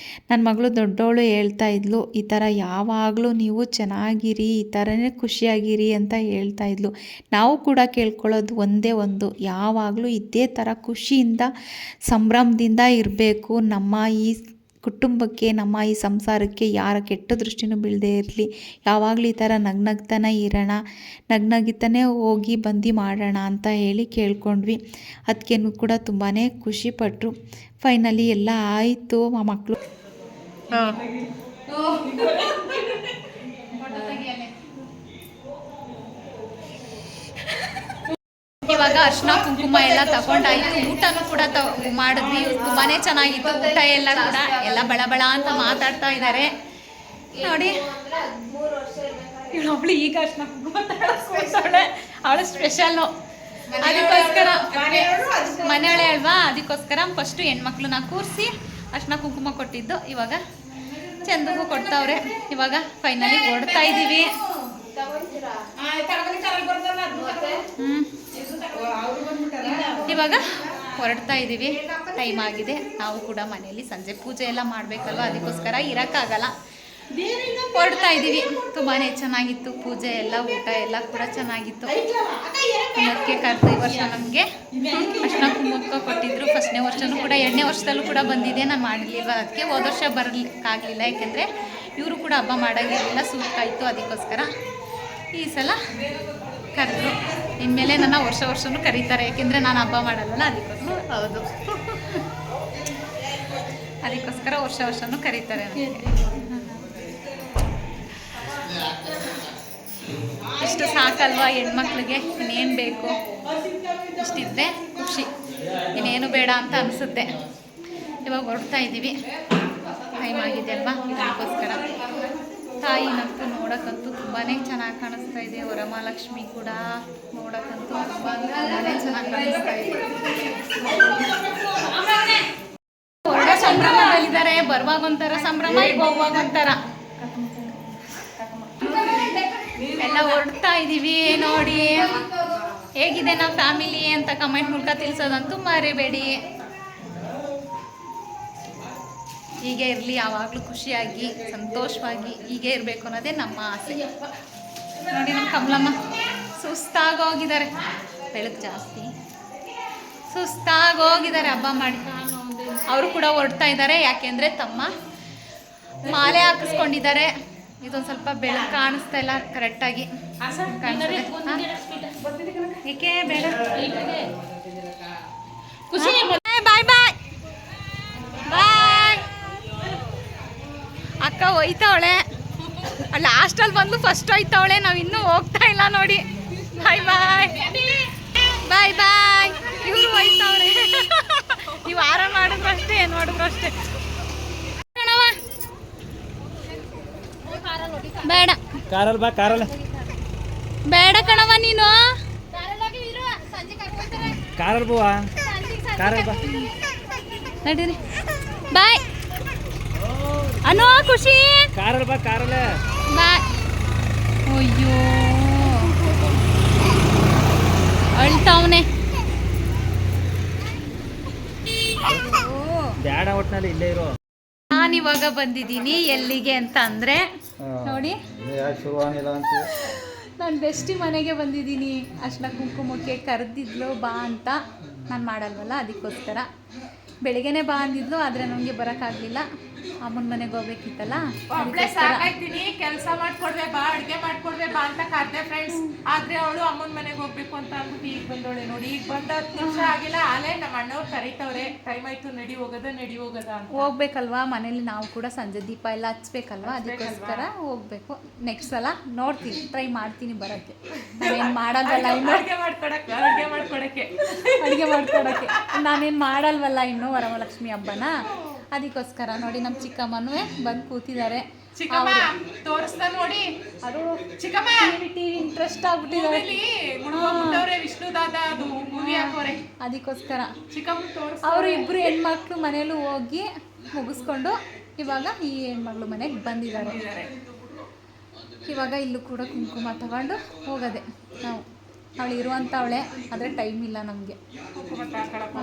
ನನ್ನ ಮಗಳು ದೊಡ್ಡವಳು ಹೇಳ್ತಾಯಿದ್ಲು, ಈ ಥರ ಯಾವಾಗಲೂ ನೀವು ಚೆನ್ನಾಗಿರಿ, ಈ ಥರನೇ ಖುಷಿಯಾಗಿರಿ ಅಂತ ಹೇಳ್ತಾಯಿದ್ಲು. ನಾವು ಕೂಡ ಕೇಳ್ಕೊಳ್ಳೋದು ಒಂದೇ ಒಂದು, ಯಾವಾಗಲೂ ಇದೇ ಥರ ಖುಷಿಯಿಂದ ಸಂಭ್ರಮದಿಂದ ಇರಬೇಕು. ನಮ್ಮ ಈ ಕುಟುಂಬಕ್ಕೆ, ನಮ್ಮ ಈ ಸಂಸಾರಕ್ಕೆ ಯಾರ ಕೆಟ್ಟ ದೃಷ್ಟಿನೂ ಬೀಳದೇ ಇರಲಿ. ಯಾವಾಗಲೂ ಈ ಥರ ನಗ್ನಗ್ತಾನೆ ಇರೋಣ, ನಗ್ನಗಿತಾನೆ ಹೋಗಿ ಬಂದು ಮಾಡೋಣ ಅಂತ ಹೇಳಿ ಕೇಳ್ಕೊಂಡ್ವಿ. ಅದಕ್ಕೇನು ಕೂಡ ತುಂಬಾ ಖುಷಿಪಟ್ಟರು. ಫೈನಲಿ ಎಲ್ಲ ಆಯಿತು. ಆ ಮಕ್ಕಳು ಇವಾಗ ಅರಿಶಿನ ಕುಂಕುಮ ಎಲ್ಲ ತಗೊಂಡಾಯ್ತು. ಊಟನೂ ಕೂಡ ಮಾಡಿದ್ವಿ. ತುಂಬಾ ಚೆನ್ನಾಗಿತ್ತು ಊಟ ಎಲ್ಲ ಕೂಡ. ಎಲ್ಲ ಬಳ ಅಂತ ಮಾತಾಡ್ತಾ ಇದ್ದಾರೆ ನೋಡಿ. ಇವಳೊಬ್ಳು ಈಗ ಅರಿಶಿನ ಕುಂಕುಮ ತಗೊಳ್ಳೆ, ಅವಳು ಸ್ಪೆಷಲ್ಲು. ಅದಕ್ಕೋಸ್ಕರ ಮನೆಯೊಳೆ ಅಲ್ವಾ, ಅದಕ್ಕೋಸ್ಕರ ಫಸ್ಟು ಹೆಣ್ಮಕ್ಳನ್ನ ಕೂರಿಸಿ ಅರಿಶಿನ ಕುಂಕುಮ ಕೊಟ್ಟಿದ್ದು. ಇವಾಗ ಚಂದಗೂ ಕೊಡ್ತಾವ್ರೆ. ಇವಾಗ ಫೈನಲಿ ಹೊಡ್ತಾ ಇದ್ದೀವಿ. ಇವಾಗ ಹೊರಡ್ತಾ ಇದ್ದೀವಿ. ಟೈಮ್ ಆಗಿದೆ. ನಾವು ಕೂಡ ಮನೆಯಲ್ಲಿ ಸಂಜೆ ಪೂಜೆ ಎಲ್ಲ ಮಾಡಬೇಕಲ್ವ, ಅದಕ್ಕೋಸ್ಕರ ಇರೋಕ್ಕಾಗಲ್ಲ, ಹೊರಡ್ತಾ ಇದ್ದೀವಿ. ತುಂಬಾ ಚೆನ್ನಾಗಿತ್ತು ಪೂಜೆ ಎಲ್ಲ, ಊಟ ಎಲ್ಲ ಕೂಡ ಚೆನ್ನಾಗಿತ್ತು. ಅದಕ್ಕೆ ಕರೆದು ಈ ವರ್ಷ ನಮಗೆ ಅರಿಶಿನ ಕುಂಕುಮ ಕೊಟ್ಟಿದ್ರು. ಫಸ್ಟ್ನೇ ವರ್ಷನೂ ಕೂಡ, 2ನೇ ವರ್ಷದಲ್ಲೂ ಕೂಡ ಬಂದಿದೆ. ನಾನು ಮಾಡಲಿಲ್ಲ, ಅದಕ್ಕೆ ಹೋದ ವರ್ಷ ಬರಲಿಕ್ಕಾಗಲಿಲ್ಲ, ಯಾಕೆಂದರೆ ಇವರು ಕೂಡ ಹಬ್ಬ ಮಾಡೋಂಗಿರಲಿಲ್ಲ, ಸೂಕ್ತಾಯಿತು. ಅದಕ್ಕೋಸ್ಕರ ಈ ಸಲ ಕರೆದ್ರು. ಇನ್ಮೇಲೆ ನನ್ನ ವರ್ಷನೂ ಕರೀತಾರೆ, ಯಾಕೆಂದರೆ ನಾನು ಹಬ್ಬ ಮಾಡಲ್ಲ, ಅದಕ್ಕೋಸ್ಕರ. ಹೌದು, ಅದಕ್ಕೋಸ್ಕರ ವರ್ಷನೂ ಕರೀತಾರೆ ನನಗೆ. ಇಷ್ಟು ಸಾಕಲ್ವಾ ಹೆಣ್ಮಕ್ಳಿಗೆ, ಇನ್ನೇನು ಬೇಕು, ಇಷ್ಟಿದ್ರೆ ಖುಷಿ, ಇನ್ನೇನು ಬೇಡ ಅಂತ ಅನಿಸುತ್ತೆ. ಇವಾಗ ಹೊರಡ್ತಾ ಇದ್ದೀವಿ. ಟೈಮ್ ಆಗಿದೆ ಅಲ್ವಾ, ಅದಕ್ಕೋಸ್ಕರ. ತಾಯಿನಂತೂ ನೋಡೋಕ್ಕಂತೂ ತುಂಬಾ ಚೆನ್ನಾಗಿ ಕಾಣಿಸ್ತಾ ಇದೆ. ವರಮಹಾಲಕ್ಷ್ಮಿ ಕೂಡ ನೋಡೋಕ್ಕಂತೂ ತುಂಬಾ ಚೆನ್ನಾಗಿ ಕಾಣಿಸ್ತಾ ಇದೆ. ಹೊರಡೋ ಸಂಭ್ರಮದಲ್ಲಿದ್ದಾರೆ. ಬರುವಾಗ ಒಂಥರ ಸಂಭ್ರಮ, ಈಗ ಹೋಗುವಾಗ ಒಂಥರ. ಎಲ್ಲ ಹೊರಡ್ತಾ ಇದ್ದೀವಿ ನೋಡಿ. ಹೇಗಿದೆ ನಮ್ಮ ಫ್ಯಾಮಿಲಿ ಅಂತ ಕಮೆಂಟ್ ಮೂಲಕ ತಿಳಿಸೋದಂತೂ ಮರಿಬೇಡಿ. ಹೀಗೆ ಇರಲಿ, ಯಾವಾಗಲೂ ಖುಷಿಯಾಗಿ ಸಂತೋಷವಾಗಿ ಹೀಗೆ ಇರಬೇಕು ಅನ್ನೋದೇ ನಮ್ಮ ಆಸೆ. ನೋಡಿ ನಮ್ಮ ಕಮಲಮ್ಮ ಸುಸ್ತಾಗೋಗಿದ್ದಾರೆ, ಬೆಳಕು ಜಾಸ್ತಿ ಸುಸ್ತಾಗೋಗಿದ್ದಾರೆ ಹಬ್ಬ ಮಾಡಿ. ಅವರು ಕೂಡ ಹೊರಡ್ತಾ ಇದ್ದಾರೆ, ಯಾಕೆಂದರೆ ತಮ್ಮ ಮಾಲೆ ಹಾಕಿಸ್ಕೊಂಡಿದ್ದಾರೆ. ಇದೊಂದು ಸ್ವಲ್ಪ ಬೆಳಕು ಕಾಣಿಸ್ತಾ ಇಲ್ಲ ಕರೆಕ್ಟಾಗಿ ಕಾಣಿಸ್ತಾರೆ. ಏಕೆ ಬೇಡ, ಖುಷಿ. ಬಾಯ್ ಬಾಯ್ ಬಾಯ್. ಅಕ್ಕ ಹೋಯ್ತವಳೆ, ಲಾಸ್ಟಲ್ಲಿ ಬಂದು ಫಸ್ಟ್ ಹೋಯ್ತವಳೆ, ನಾವು ಇನ್ನೂ ಹೋಗ್ತಾ ಇಲ್ಲ ನೋಡಿ. ಬಾಯ್ ಬಾಯ್ ಬಾಯ್ ಬಾಯ್. ಇವರು ಹೋಯ್ತವ್ರೆ. ನೀವು ಆರಾಮ ಮಾಡಿದ್ರು ಅಷ್ಟೇ, ಏನು ಮಾಡಿದ್ರು ಅಷ್ಟೇ. ಬೇಡ ಕಾರಲ್ಲಿ ಬಾ, ಕಾರಲ್ಲಿ ಬೇಡ ಕಣವ ನೀನು. ಕಾರಲ್ಲಿ ಬುವ, ಕಾರಲ್ಲಿ ಬಾ ನಡೀರಿ. ಬಾಯ್ ಅನೋ ಖುಷಿ. ಕಾರಲ್ಲಿ ಬಾ, ಕಾರಲ್ಲೇ ಬಾಯ್. ಅಯ್ಯೋ ಅಳ್ತಾವನೆ. ಬ್ಯಾಡ ಒಟ್ಟಿನಲ್ಲಿ ಇಲ್ಲೇ ಇರೋ. ನಾನಿವಾಗ ಬಂದಿದ್ದೀನಿ ಎಲ್ಲಿಗೆ ಅಂತ ಅಂದರೆ ನೋಡಿ, ನಾನು ಬೆಸ್ಟಿ ಮನೆಗೆ ಬಂದಿದ್ದೀನಿ. ಅರಿಶಿನ ಕುಂಕುಮಕ್ಕೆ ಕರೆದಿದ್ಲು ಬಾ ಅಂತ. ನಾನು ಮಾಡಲ್ವಲ್ಲ, ಅದಕ್ಕೋಸ್ಕರ ಬೆಳಿಗ್ಗೆನೇ ಬಾ ಅಂದಿದ್ಲು, ಆದರೆ ನನಗೆ ಬರೋಕ್ಕಾಗಲಿಲ್ಲ. ಅಮ್ಮನ ಮನೆಗೆ ಹೋಗ್ಬೇಕಿತ್ತಲ್ಲ ಒಬ್ಳೆ ಸಾಕಾಯ್ತೀನಿ, ಕೆಲಸ ಮಾಡ್ಕೊಡ್ವೆ ಬಾ, ಅಡ್ಗೆ ಮಾಡ್ಕೊಡ್ವೆ ಬಾ ಅಂತ ಕರ್ದೆ ಫ್ರೆಂಡ್ಸ್. ಆದ್ರೆ ಅವಳು ಅಮ್ಮನ ಮನೆಗೆ ಹೋಗ್ಬೇಕು ಅಂತ ಅಂದ್ಬಿಟ್ಟು ಈಗ ಬಂದವಳೆ ನೋಡಿ. ಈಗ ಬಂದ 10 ನಿಮಿಷ ಆಗಿಲ್ಲ, ಆಲೇ ನಮ್ಮ ಅಣ್ಣವ್ರು ಕರೀತವ್ರೆ, ಟೈಮ್ ಆಯ್ತು ನಡಿ ಹೋಗದ ಅಂತ. ಹೋಗ್ಬೇಕಲ್ವಾ, ಮನೇಲಿ ನಾವು ಕೂಡ ಸಂಜೆ ದೀಪ ಎಲ್ಲ ಹಚ್ಬೇಕಲ್ವಾ, ಅದಕ್ಕೋಸ್ಕರ ಹೋಗ್ಬೇಕು. ನೆಕ್ಸ್ಟ್ ಸಲ ನೋಡ್ತೀನಿ, ಟ್ರೈ ಮಾಡ್ತೀನಿ ಬರೋಕ್ಕೆ. ನಾನೇನು ಮಾಡಲ್ವಲ್ಲ ಇನ್ನು, ಅಡ್ಗೆ ಮಾಡ್ಕೊಡಕ್ಕೆ ನಾನೇನು ಮಾಡಲ್ವಲ್ಲ ಇನ್ನು ವರಮಹಾಲಕ್ಷ್ಮಿ ಹಬ್ಬನ. ಅದಕ್ಕೋಸ್ಕರ ನೋಡಿ ನಮ್ಮ ಚಿಕ್ಕಮ್ಮನೂ ಬಂದು ಕೂತಿದ್ದಾರೆ. ಚಿಕ್ಕಮ್ಮ ತೋರಿಸ್ತಾ ನೋಡಿ, ಅದು ಚಿಕ್ಕಮ್ಮ ಟಿವಿ ಇಂಟ್ರೆಸ್ಟ್ ಆಗ್ಬಿಟ್ಟಿದ್ದಾರೆ, ಮುಳುಗೋಗ್ಬಿಟ್ಟವ್ರೆ ವಿಷ್ಣುದಾದ ಅದು ಮೂವಿ ಹಾಕೋರೆ. ಅದಕ್ಕೋಸ್ಕರ ಚಿಕ್ಕಮ್ಮ ತೋರಿಸ್. ಅವರು ಇಬ್ಬರು ಹೆಣ್ಮಕ್ಳು ಮನೇಲೂ ಹೋಗಿ ಮುಗಿಸ್ಕೊಂಡು ಇವಾಗ ಈ ಹೆಣ್ಮಕ್ಳು ಮನೆಗೆ ಬಂದಿದ್ದಾರೆ. ಇವಾಗ ಇಲ್ಲೂ ಕೂಡ ಕುಂಕುಮ ತಗೊಂಡು ಹೋಗೋದೆ ನಾವು. ಅವಳು ಇರುವಂಥವಳೆ, ಆದರೆ ಟೈಮ್ ಇಲ್ಲ ನಮಗೆ. ಕುಂಕುಮ ತಗೊಳಕ್ಕೆ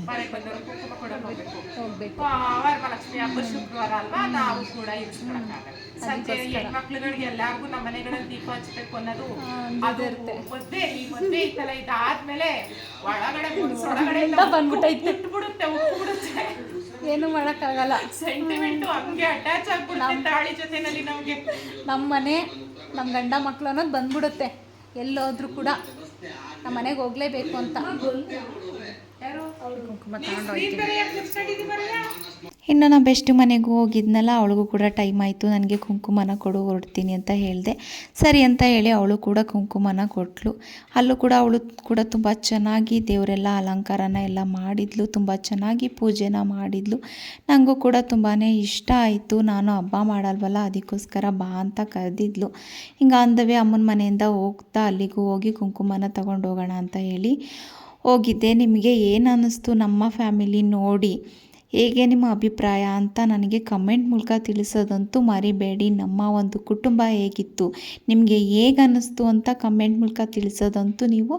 ಮನೆಗೆ ಬಂದವರು ಕುಂಕುಮ ಕೊಡಕ್ಕೆ ಹೋಗ್ಬೇಕು. ವರಮಹಾಲಕ್ಷ್ಮಿ ಹಬ್ಬ ಶುಕ್ರವಾರ ಅಲ್ವಾ, ನಾವು ಕೂಡ ಇರಿಸ್ಕೊಳಕ್ಕಾಗಲ್ಲ. ಸಂಜೆ ಹೆಣ್ಮಕ್ಳುಗಳಿಗೆ ಎಲ್ಲಾರ್ಗು ನಮ್ಮ ಮನೆಗಳಲ್ಲಿ ದೀಪ ಹಚ್ಬೇಕು ಅನ್ನೋದು ಅದು ಮದ್ವೆ. ಈ ಮದ್ವೆ ಐತಲ್ಲ, ಇದಾದ್ಮೇಲೆ ಒಳಗಡೆ ಬಂದ್ಬಿಟ್ಟೈತೆ, ಬಿಡುತ್ತೆ, ಉಪ್ಪು ಬಿಡುತ್ತೆ, ಏನು ಮಾಡೋಕ್ಕಾಗಲ್ಲ. ಸೆಂಟಿಮೆಂಟು ಹಂಗೆ ಅಟ್ಯಾಚ್ ಆಗ್ಬಿಡುತ್ತೆ ತಾಳಿ ಜೊತೆನಲ್ಲಿ ನಮ್ಗೆ. ನಮ್ಮ ಮನೆ, ನಮ್ಮ ಗಂಡ ಮಕ್ಳು ಅನ್ನೋದು ಬಂದ್ಬಿಡುತ್ತೆ. ಎಲ್ಲೋದ್ರೂ ಕೂಡ ನಮ್ಮ ಮನೆಗೆ ಹೋಗ್ಲೇಬೇಕು ಅಂತ ಕುಂಕುಮ ಇನ್ನು ನಾ ಬೆಸ್ಟ್ ಮನೆಗೂ ಹೋಗಿದ್ನಲ್ಲ, ಅವಳಿಗೂ ಕೂಡ ಟೈಮ್ ಆಯಿತು, ನನಗೆ ಕುಂಕುಮನ ಕೊಡು ಹೊರಡ್ತೀನಿ ಅಂತ ಹೇಳಿದೆ. ಸರಿ ಅಂತ ಹೇಳಿ ಅವಳು ಕೂಡ ಕುಂಕುಮನ ಕೊಟ್ಟಳು. ಅಲ್ಲೂ ಕೂಡ ಅವಳು ಕೂಡ ತುಂಬ ಚೆನ್ನಾಗಿ ದೇವರೆಲ್ಲ ಅಲಂಕಾರನ ಎಲ್ಲ ಮಾಡಿದ್ಲು, ತುಂಬ ಚೆನ್ನಾಗಿ ಪೂಜೆನ ಮಾಡಿದ್ಲು. ನನಗೂ ಕೂಡ ತುಂಬಾ ಇಷ್ಟ ಆಯಿತು. ನಾನು ಹಬ್ಬ ಮಾಡಲ್ವಲ್ಲ, ಅದಕ್ಕೋಸ್ಕರ ಬಾ ಅಂತ ಕರೆದಿದ್ಲು. ಹಿಂಗೆ ಅಂದವೇ ಅಮ್ಮನ ಮನೆಯಿಂದ ಹೋಗ್ತಾ ಅಲ್ಲಿಗೂ ಹೋಗಿ ಕುಂಕುಮನ ತಗೊಂಡು ಹೋಗೋಣ ಅಂತ ಹೇಳಿ ಹೋಗಿದ್ದೆ. ನಿಮಗೆ ಏನು ಅನ್ನಿಸ್ತು ನಮ್ಮ ಫ್ಯಾಮಿಲಿ ನೋಡಿ, ಹೇಗೆ ನಿಮ್ಮ ಅಭಿಪ್ರಾಯ ಅಂತ ನನಗೆ ಕಮೆಂಟ್ ಮೂಲಕ ತಿಳಿಸೋದಂತೂ ಮರಿಬೇಡಿ. ನಮ್ಮ ಒಂದು ಕುಟುಂಬ ಹೇಗಿತ್ತು, ನಿಮಗೆ ಹೇಗೆ ಅನ್ನಿಸ್ತು ಅಂತ ಕಮೆಂಟ್ ಮೂಲಕ ತಿಳಿಸೋದಂತೂ ನೀವು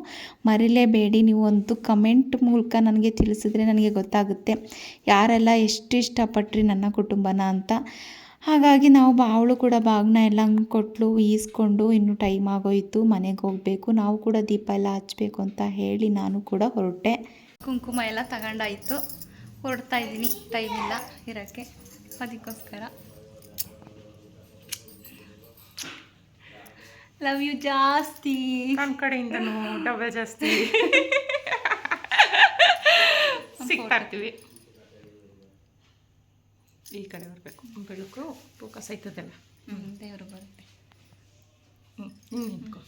ಮರಿಲೇಬೇಡಿ. ನೀವು ಒಂದು ಕಮೆಂಟ್ ಮೂಲಕ ನನಗೆ ತಿಳಿಸಿದ್ರೆ ನನಗೆ ಗೊತ್ತಾಗುತ್ತೆ ಯಾರೆಲ್ಲ ಎಷ್ಟು ಇಷ್ಟಪಟ್ರಿ ನನ್ನ ಕುಟುಂಬನ ಅಂತ. ಹಾಗಾಗಿ ನಾವು ಅವಳು ಕೂಡ ಬಾಗ್ನ ಎಲ್ಲ ಕೊಟ್ಟಳು, ಈಸ್ಕೊಂಡು ಇನ್ನು ಟೈಮ್ ಆಗೋಯಿತು, ಮನೆಗೆ ಹೋಗಬೇಕು, ನಾವು ಕೂಡ ದೀಪ ಎಲ್ಲ ಹಚ್ಚಬೇಕು ಅಂತ ಹೇಳಿ ನಾನು ಕೂಡ ಹೊರಟೆ. ಕುಂಕುಮ ಎಲ್ಲ ತಗೊಂಡಾಯಿತು, ಹೊರಡ್ತಾ ಇದ್ದೀನಿ, ಟೈಮ್ ಇಲ್ಲ ಇರೋಕ್ಕೆ, ಅದಕ್ಕೋಸ್ಕರ. ಲವ್ ಯು ಜಾಸ್ತಿ, ನನ್ನ ಕಡೆಯಿಂದನೂ ಡಬಲ್ ಜಾಸ್ತಿ ಸಿಗ್ತಾ ಇರ್ತೀವಿ. ಈ ಕಡೆ ಬರಬೇಕು, ಬೆಳಕು ಫೋಕಸ್ ಆಯ್ತದಲ್ಲ. ದೇವರು ಬರುತ್ತೆ. ನಿಂತ್ಕೊ.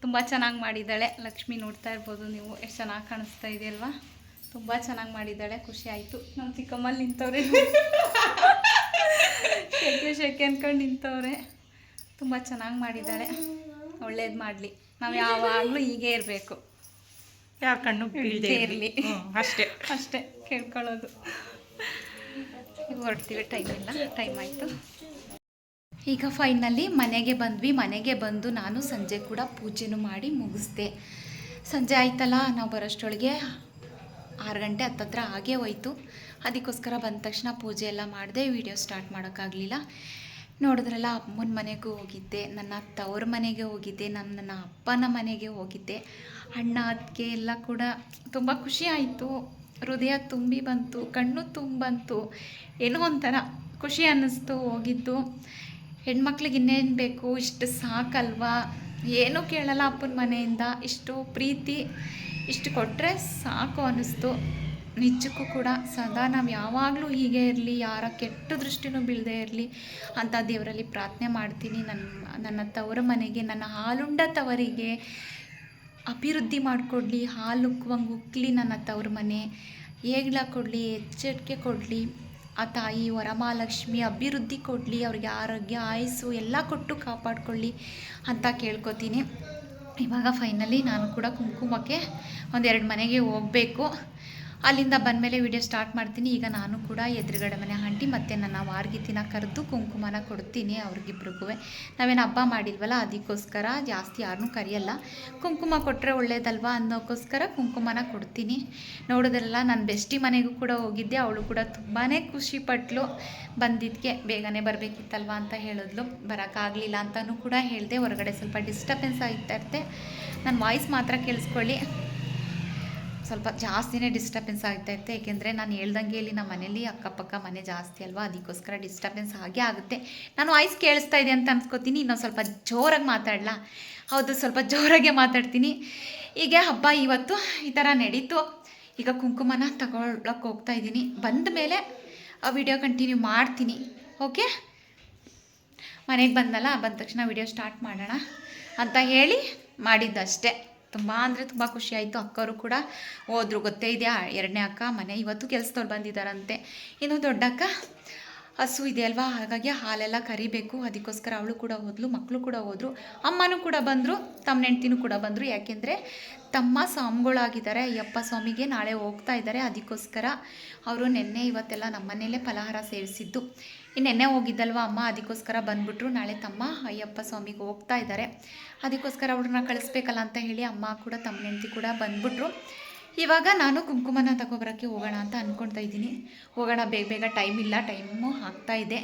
ತುಂಬ ಚೆನ್ನಾಗಿ ಮಾಡಿದ್ದಾಳೆ ಲಕ್ಷ್ಮಿ, ನೋಡ್ತಾ ಇರ್ಬೋದು ನೀವು, ಎಷ್ಟು ಚೆನ್ನಾಗಿ ಕಾಣಿಸ್ತಾ ಇದೆಯಲ್ವಾ. ತುಂಬ ಚೆನ್ನಾಗಿ ಮಾಡಿದ್ದಾಳೆ, ಖುಷಿ ಆಯಿತು. ನಮ್ಮ ಚಿಕ್ಕಮ್ಮಲ್ಲಿ ನಿಂತವ್ರೆ, ಶೆಕೆ ಅಂದ್ಕೊಂಡು ನಿಂತವ್ರೆ. ತುಂಬ ಚೆನ್ನಾಗಿ ಮಾಡಿದ್ದಾಳೆ, ಒಳ್ಳೇದು ಮಾಡಲಿ. ನಾವು ಯಾವಾಗಲೂ ಹೀಗೆ ಇರಬೇಕು, ಯಾರ ಕಣ್ಣು ಬೀಳದೆ ಇರಲಿ, ಅಷ್ಟೇ ಕೇಳ್ಕೊಳ್ಳೋದು. ಈಗ ಹೊರಡ್ತೀವಿ, ಟೈಮ್ ಇಲ್ಲ, ಟೈಮ್ ಆಯಿತು. ಈಗ ಫೈನಲಿ ಮನೆಗೆ ಬಂದ್ವಿ. ಮನೆಗೆ ಬಂದು ನಾನು ಸಂಜೆ ಕೂಡ ಪೂಜೆನೂ ಮಾಡಿ ಮುಗಿಸ್ದೆ. ಸಂಜೆ ಆಯ್ತಲ್ಲ, ನಾವು ಬರೋಷ್ಟೊಳಗೆ 6 ಗಂಟೆ ಹತ್ತತ್ರ ಆಗೇ ಹೋಯ್ತು. ಅದಕ್ಕೋಸ್ಕರ ಬಂದ ತಕ್ಷಣ ಪೂಜೆ ಎಲ್ಲ ಮಾಡಿದೆ, ವಿಡಿಯೋ ಸ್ಟಾರ್ಟ್ ಮಾಡೋಕ್ಕಾಗಲಿಲ್ಲ. ನೋಡಿದ್ರಲ್ಲ, ಅಮ್ಮನ ಮನೆಗೂ ಹೋಗಿದ್ದೆ, ನನ್ನ ತವ್ರ ಮನೆಗೆ ಹೋಗಿದ್ದೆ, ನನ್ನ ಅಪ್ಪನ ಮನೆಗೆ ಹೋಗಿದ್ದೆ. ಅಣ್ಣ ಅದಕ್ಕೆ ಎಲ್ಲ ಕೂಡ ತುಂಬ ಖುಷಿ ಆಯಿತು, ಹೃದಯ ತುಂಬಿ ಬಂತು, ಕಣ್ಣು ತುಂಬಂತು, ಏನೋ ಒಂಥರ ಖುಷಿ ಅನ್ನಿಸ್ತು ಹೋಗಿದ್ದು. ಹೆಣ್ಮಕ್ಳಿಗೆ ಇನ್ನೇನು ಬೇಕು, ಇಷ್ಟು ಸಾಕಲ್ವಾ, ಏನೂ ಕೇಳಲ್ಲ ಅಪ್ಪನ ಮನೆಯಿಂದ, ಇಷ್ಟು ಪ್ರೀತಿ ಇಷ್ಟು ಕೊಟ್ಟರೆ ಸಾಕು ಅನ್ನಿಸ್ತು. ನಿಜಕ್ಕೂ ಕೂಡ ಸದಾ ನಾವು ಯಾವಾಗಲೂ ಹೀಗೆ ಇರಲಿ, ಯಾರ ಕೆಟ್ಟ ದೃಷ್ಟಿನೂ ಬೀಳದೇ ಇರಲಿ ಅಂತ ದೇವರಲ್ಲಿ ಪ್ರಾರ್ಥನೆ ಮಾಡ್ತೀನಿ. ನನ್ನ ತವರ ಮನೆಗೆ, ನನ್ನ ಹಾಲುಂಡ ತವರಿಗೆ ಅಭಿವೃದ್ಧಿ ಮಾಡಿಕೊಡ್ಲಿ, ಹಾಲು ಉಕ್ಕುವಂಗೆ ಉಕ್ಕಲಿ ನನ್ನ ತವ್ರ ಮನೆ, ಏಗ್ಲ ಕೊಡಲಿ, ಎಚ್ಚರಿಕೆ ಕೊಡಲಿ. ಆ ತಾಯಿ ವರಮಹಾಲಕ್ಷ್ಮಿ ಅಭಿವೃದ್ಧಿ ಕೊಡಲಿ, ಅವ್ರಿಗೆ ಆರೋಗ್ಯ ಆಯುಸ್ಸು ಎಲ್ಲ ಕೊಟ್ಟು ಕಾಪಾಡ್ಕೊಳ್ಳಿ ಅಂತ ಕೇಳ್ಕೊತೀನಿ. ಇವಾಗ ಫೈನಲಿ ನಾನು ಕೂಡ ಕುಂಕುಮಕ್ಕೆ 1-2 ಮನೆಗೆ ಹೋಗಬೇಕು. ಅಲ್ಲಿಂದ ಬಂದಮೇಲೆ ವಿಡಿಯೋ ಸ್ಟಾರ್ಟ್ ಮಾಡ್ತೀನಿ. ಈಗ ನಾನು ಕೂಡ ಎದುರುಗಡೆ ಮನೆ ಆಂಟಿ ಮತ್ತು ನನ್ನ ವಾರ್ಗಿತಿನ ಕರೆದು ಕುಂಕುಮನ ಕೊಡ್ತೀನಿ ಅವ್ರಿಗಿಬ್ರಿಗೂ. ನಾವೇನು ಹಬ್ಬ ಮಾಡಿಲ್ವಲ್ಲ, ಅದಕ್ಕೋಸ್ಕರ ಜಾಸ್ತಿ ಯಾರನ್ನೂ ಕರೆಯಲ್ಲ. ಕುಂಕುಮ ಕೊಟ್ಟರೆ ಒಳ್ಳೇದಲ್ವಾ ಅನ್ನೋಕ್ಕೋಸ್ಕರ ಕುಂಕುಮನ ಕೊಡ್ತೀನಿ. ನೋಡಿದ್ರಲ್ಲ, ನನ್ನ ಬೆಸ್ಟಿ ಮನೆಗೂ ಕೂಡ ಹೋಗಿದ್ದೆ, ಅವಳು ಕೂಡ ತುಂಬಾ ಖುಷಿಪಟ್ಲು. ಬಂದಿದ್ದಕ್ಕೆ ಬೇಗನೆ ಬರಬೇಕಿತ್ತಲ್ವ ಅಂತ ಹೇಳಿದ್ಲು, ಬರೋಕ್ಕಾಗಲಿಲ್ಲ ಅಂತಲೂ ಕೂಡ ಹೇಳಿದೆ. ಹೊರಗಡೆ ಸ್ವಲ್ಪ ಡಿಸ್ಟರ್ಬೆನ್ಸ್ ಆಗ್ತಾ ಇರುತ್ತೆ, ನನ್ನ ವಾಯ್ಸ್ ಮಾತ್ರ ಕೇಳಿಸ್ಕೊಳ್ಳಿ. ಸ್ವಲ್ಪ ಜಾಸ್ತಿನೇ ಡಿಸ್ಟರ್ಬೆನ್ಸ್ ಆಗ್ತಾಯಿತ್ತು. ಏಕೆಂದರೆ ನಾನು ಹೇಳ್ದಂಗೆ ಇಲ್ಲಿ ನಮ್ಮ ಮನೇಲಿ ಅಕ್ಕಪಕ್ಕ ಮನೆ ಜಾಸ್ತಿ ಅಲ್ವಾ, ಅದಕ್ಕೋಸ್ಕರ ಡಿಸ್ಟರ್ಬೆನ್ಸ್ ಆಗೇ ಆಗುತ್ತೆ. ನಾನು ವಾಯ್ಸ್ ಕೇಳಿಸ್ತಾ ಇದೆ ಅಂತ ಅನ್ಸ್ಕೊತೀನಿ. ಇನ್ನೊಂದು ಸ್ವಲ್ಪ ಜೋರಾಗಿ ಮಾತಾಡಲ್ಲ? ಹೌದು, ಸ್ವಲ್ಪ ಜೋರಾಗೆ ಮಾತಾಡ್ತೀನಿ. ಹೀಗೆ ಹಬ್ಬ ಇವತ್ತು ಈ ಥರ ನಡೀತು. ಈಗ ಕುಂಕುಮನ ತಗೊಳ್ಳೋಕೆ ಹೋಗ್ತಾ ಇದ್ದೀನಿ. ಬಂದ ಮೇಲೆ ಆ ವಿಡಿಯೋ ಕಂಟಿನ್ಯೂ ಮಾಡ್ತೀನಿ. ಓಕೆ, ಮನೆಗೆ ಬಂದ ತಕ್ಷಣ ವಿಡಿಯೋ ಸ್ಟಾರ್ಟ್ ಮಾಡೋಣ ಅಂತ ಹೇಳಿ ಮಾಡಿದ್ದಷ್ಟೇ. ತುಂಬ ಅಂದರೆ ತುಂಬ ಖುಷಿ ಆಯಿತು. ಅಕ್ಕವರು ಕೂಡ ಹೋದ್ರು, ಗೊತ್ತೇ ಇದೆಯಾ, ಎರಡನೇ ಅಕ್ಕ ಮನೆ ಇವತ್ತು ಕೆಲಸದವ್ರು ಬಂದಿದ್ದಾರಂತೆ. ಇನ್ನು ದೊಡ್ಡಕ್ಕ ಹಸು ಇದೆ ಅಲ್ವಾ, ಹಾಗಾಗಿ ಹಾಲೆಲ್ಲ ಕರಿಬೇಕು, ಅದಕ್ಕೋಸ್ಕರ ಅವಳು ಕೂಡ ಹೋದ್ಲು, ಮಕ್ಕಳು ಕೂಡ ಹೋದರು, ಅಮ್ಮನೂ ಕೂಡ ಬಂದರು, ತಮ್ಮ ಹೆಂಡ್ತಿನೂ ಕೂಡ ಬಂದರು. ಯಾಕೆಂದರೆ ತಮ್ಮ ಸ್ವಾಮಿಗಳಾಗಿದ್ದಾರೆ, ಅಯ್ಯಪ್ಪ ಸ್ವಾಮಿಗೆ ನಾಳೆ ಹೋಗ್ತಾ ಇದ್ದಾರೆ. ಅದಕ್ಕೋಸ್ಕರ ಅವರು ನೆನ್ನೆ ಇವತ್ತೆಲ್ಲ ನಮ್ಮ ಮನೆಯಲ್ಲೇ ಫಲಹಾರ ಸೇವಿಸಿದ್ದು. ನೆನ್ನೆ ಹೋಗಿದ್ದಲ್ವ ಅಮ್ಮ, ಅದಕ್ಕೋಸ್ಕರ ಬಂದುಬಿಟ್ರು. ನಾಳೆ ತಮ್ಮ ಅಯ್ಯಪ್ಪ ಸ್ವಾಮಿಗೆ ಹೋಗ್ತಾ ಇದ್ದಾರೆ, ಅದಕ್ಕೋಸ್ಕರ ಅವ್ರನ್ನ ಕಳಿಸ್ಬೇಕಲ್ಲ ಅಂತ ಹೇಳಿ ಅಮ್ಮ ಕೂಡ ತಮ್ಮ ಹೆಂಡ್ತಿ ಕೂಡ ಬಂದುಬಿಟ್ರು. ಇವಾಗ ನಾನು ಕುಂಕುಮನ ತಗೊಬರೋಕ್ಕೆ ಹೋಗೋಣ ಅಂತ ಅಂದ್ಕೊಳ್ತಾ ಇದ್ದೀನಿ. ಹೋಗೋಣ, ಬೇಗ ಬೇಗ, ಟೈಮ್ ಇಲ್ಲ, ಟೈಮು ಆಗ್ತಾಯಿದೆ,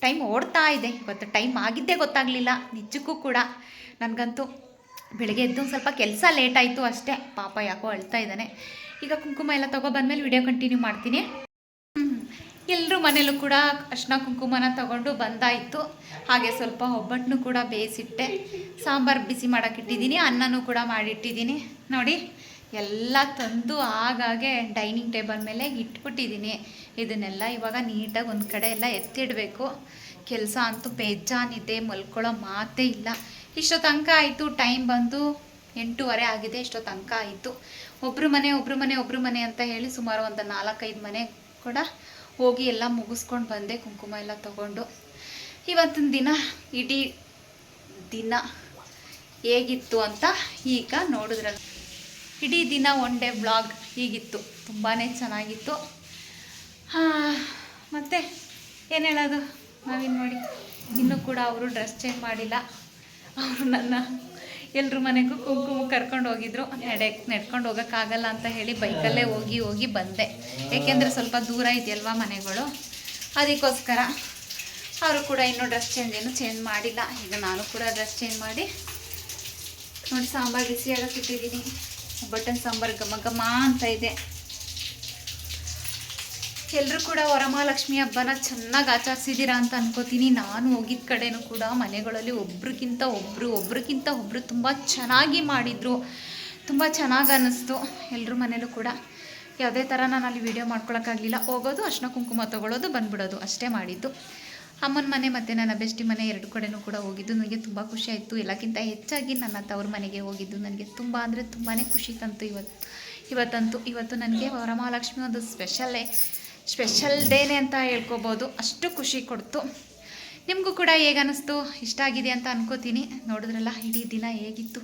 ಟೈಮ್ ಓಡ್ತಾ ಇದೆ. ಇವತ್ತು ಟೈಮ್ ಆಗಿದ್ದೇ ಗೊತ್ತಾಗಲಿಲ್ಲ ನಿಜಕ್ಕೂ ಕೂಡ. ನನಗಂತೂ ಬೆಳಗ್ಗೆ ಎದ್ದು ಸ್ವಲ್ಪ ಕೆಲಸ ಲೇಟ್ ಆಯಿತು ಅಷ್ಟೇ. ಪಾಪ ಯಾಕೋ ಅಳ್ತಾ ಇದ್ದಾನೆ. ಈಗ ಕುಂಕುಮ ಎಲ್ಲ ತೊಗೊಬಂದ್ಮೇಲೆ ವಿಡಿಯೋ ಕಂಟಿನ್ಯೂ ಮಾಡ್ತೀನಿ. ಎಲ್ಲರೂ ಮನೇಲೂ ಕೂಡ ಅರ್ಶಿನ ಕುಂಕುಮನ ತಗೊಂಡು ಬಂದಾಯಿತು. ಹಾಗೆ ಸ್ವಲ್ಪ ಒಬ್ಬಟ್ಟನ್ನು ಕೂಡ ಬೇಯಿಸಿಟ್ಟೆ, ಸಾಂಬಾರು ಬಿಸಿ ಮಾಡೋಕ್ಕಿಟ್ಟಿದ್ದೀನಿ, ಅನ್ನನೂ ಕೂಡ ಮಾಡಿಟ್ಟಿದ್ದೀನಿ. ನೋಡಿ, ಎಲ್ಲ ತಂದು ಆಗಾಗೆ ಡೈನಿಂಗ್ ಟೇಬಲ್ ಮೇಲೆ ಇಟ್ಬಿಟ್ಟಿದ್ದೀನಿ. ಇದನ್ನೆಲ್ಲ ಇವಾಗ ನೀಟಾಗಿ ಒಂದು ಕಡೆ ಎಲ್ಲ ಎತ್ತಿಡಬೇಕು. ಕೆಲಸ ಅಂತೂ ಬೇಜಾನಿದೆ, ಮಲ್ಕೊಳ್ಳೋ ಮಾತೇ ಇಲ್ಲ. ಇಷ್ಟೋ ತನಕ ಆಯಿತು, ಟೈಮ್ ಬಂದು 8:30 ಆಗಿದೆ. ಇಷ್ಟೋ ತನಕ ಆಯಿತು. ಒಬ್ಬರು ಮನೆ ಅಂತ ಹೇಳಿ ಸುಮಾರು ಒಂದು 4-5 ಮನೆ ಕೂಡ ಹೋಗಿ ಎಲ್ಲ ಮುಗಿಸ್ಕೊಂಡು ಬಂದೆ, ಕುಂಕುಮ ಎಲ್ಲ ತಗೊಂಡು. ಇವತ್ತಿನ ದಿನ, ಇಡೀ ದಿನ ಹೇಗಿತ್ತು ಅಂತ ಈಗ ನೋಡಿದ್ರಲ್ಲ. ಇಡೀ ದಿನ ಒನ್ ಡೇ ವ್ಲಾಗ್ ಹೀಗಿತ್ತು, ತುಂಬಾ ಚೆನ್ನಾಗಿತ್ತು. ಮತ್ತು ಏನು ಹೇಳೋದು, ನಾವಿನ್ನು ನೋಡಿ ಇನ್ನೂ ಕೂಡ ಅವರು ಡ್ರೆಸ್ ಚೇಂಜ್ ಮಾಡಿಲ್ಲ. ಅವರು ನನ್ನ ಎಲ್ಲರ ಮನೆಗೂ ಕುಂಕುಮ ಕರ್ಕೊಂಡು ಹೋಗಿದ್ರು. ನಡ್ಕೊಂಡು ಹೋಗೋಕ್ಕಾಗಲ್ಲ ಅಂತ ಹೇಳಿ ಬೈಕಲ್ಲೇ ಹೋಗಿ ಬಂದೆ. ಏಕೆಂದರೆ ಸ್ವಲ್ಪ ದೂರ ಇದೆಯಲ್ವ ಮನೆಗಳು, ಅದಕ್ಕೋಸ್ಕರ. ಅವರು ಕೂಡ ಇನ್ನೂ ಡ್ರೆಸ್ ಚೇಂಜ್ ಮಾಡಿಲ್ಲ. ಈಗ ನಾನು ಕೂಡ ಡ್ರೆಸ್ ಚೇಂಜ್ ಮಾಡಿ ನೋಡಿ ಸಾಂಬಾರು ಬಿಸಿಯಾಗಕ್ಕಿಟ್ಟಿದ್ದೀನಿ. ಬಟನ್ ಸಾಂಬಾರು ಘಮ ಅಂತ ಇದೆ. ಎಲ್ಲರೂ ಕೂಡ ವರಮಹಾಲಕ್ಷ್ಮಿ ಹಬ್ಬನ ಚೆನ್ನಾಗಿ ಆಚರಿಸಿದ್ದೀರಾ ಅಂತ ಅನ್ಕೋತೀನಿ. ನಾನು ಹೋಗಿದ್ದ ಕಡೆನೂ ಕೂಡ ಮನೆಗಳಲ್ಲಿ ಒಬ್ರಿಗಿಂತ ಒಬ್ಬರು ತುಂಬ ಚೆನ್ನಾಗಿ ಮಾಡಿದರು. ತುಂಬ ಚೆನ್ನಾಗಿ ಅನ್ನಿಸ್ತು ಎಲ್ಲರ ಮನೇಲೂ ಕೂಡ. ಯಾವುದೇ ಥರ ನಾನು ಅಲ್ಲಿ ವೀಡಿಯೋ ಮಾಡ್ಕೊಳಕ್ಕಾಗಲಿಲ್ಲ. ಹೋಗೋದು, ಅರ್ಶಿನ ಕುಂಕುಮ ತೊಗೊಳ್ಳೋದು, ಬಂದ್ಬಿಡೋದು ಅಷ್ಟೇ ಮಾಡಿದ್ದು. ಅಮ್ಮನ ಮನೆ ಮತ್ತು ನನ್ನ ಬೆಸ್ಟಿ ಮನೆ 2 ಕಡೆನೂ ಕೂಡ ಹೋಗಿದ್ದು ನನಗೆ ತುಂಬ ಖುಷಿ ಆಯಿತು. ಎಲ್ಲಕ್ಕಿಂತ ಹೆಚ್ಚಾಗಿ ನನ್ನ ತವ್ರ ಮನೆಗೆ ಹೋಗಿದ್ದು ನನಗೆ ತುಂಬ ಅಂದರೆ ತುಂಬಾ ಖುಷಿ ತಂತು. ಇವತ್ತು ನನಗೆ ವರಮಹಾಲಕ್ಷ್ಮಿ ಒಂದು ಸ್ಪೆಷಲ್ ಡೇನೇ ಅಂತ ಹೇಳ್ಕೊಬೋದು. ಅಷ್ಟು ಖುಷಿ ಕೊಡ್ತು. ನಿಮಗೂ ಕೂಡ ಹೇಗೆ ಅನ್ನಿಸ್ತು, ಇಷ್ಟ ಆಗಿದೆ ಅಂತ ಅನ್ಕೋತೀನಿ. ನೋಡಿದ್ರಲ್ಲ ಇಡೀ ದಿನ ಹೇಗಿತ್ತು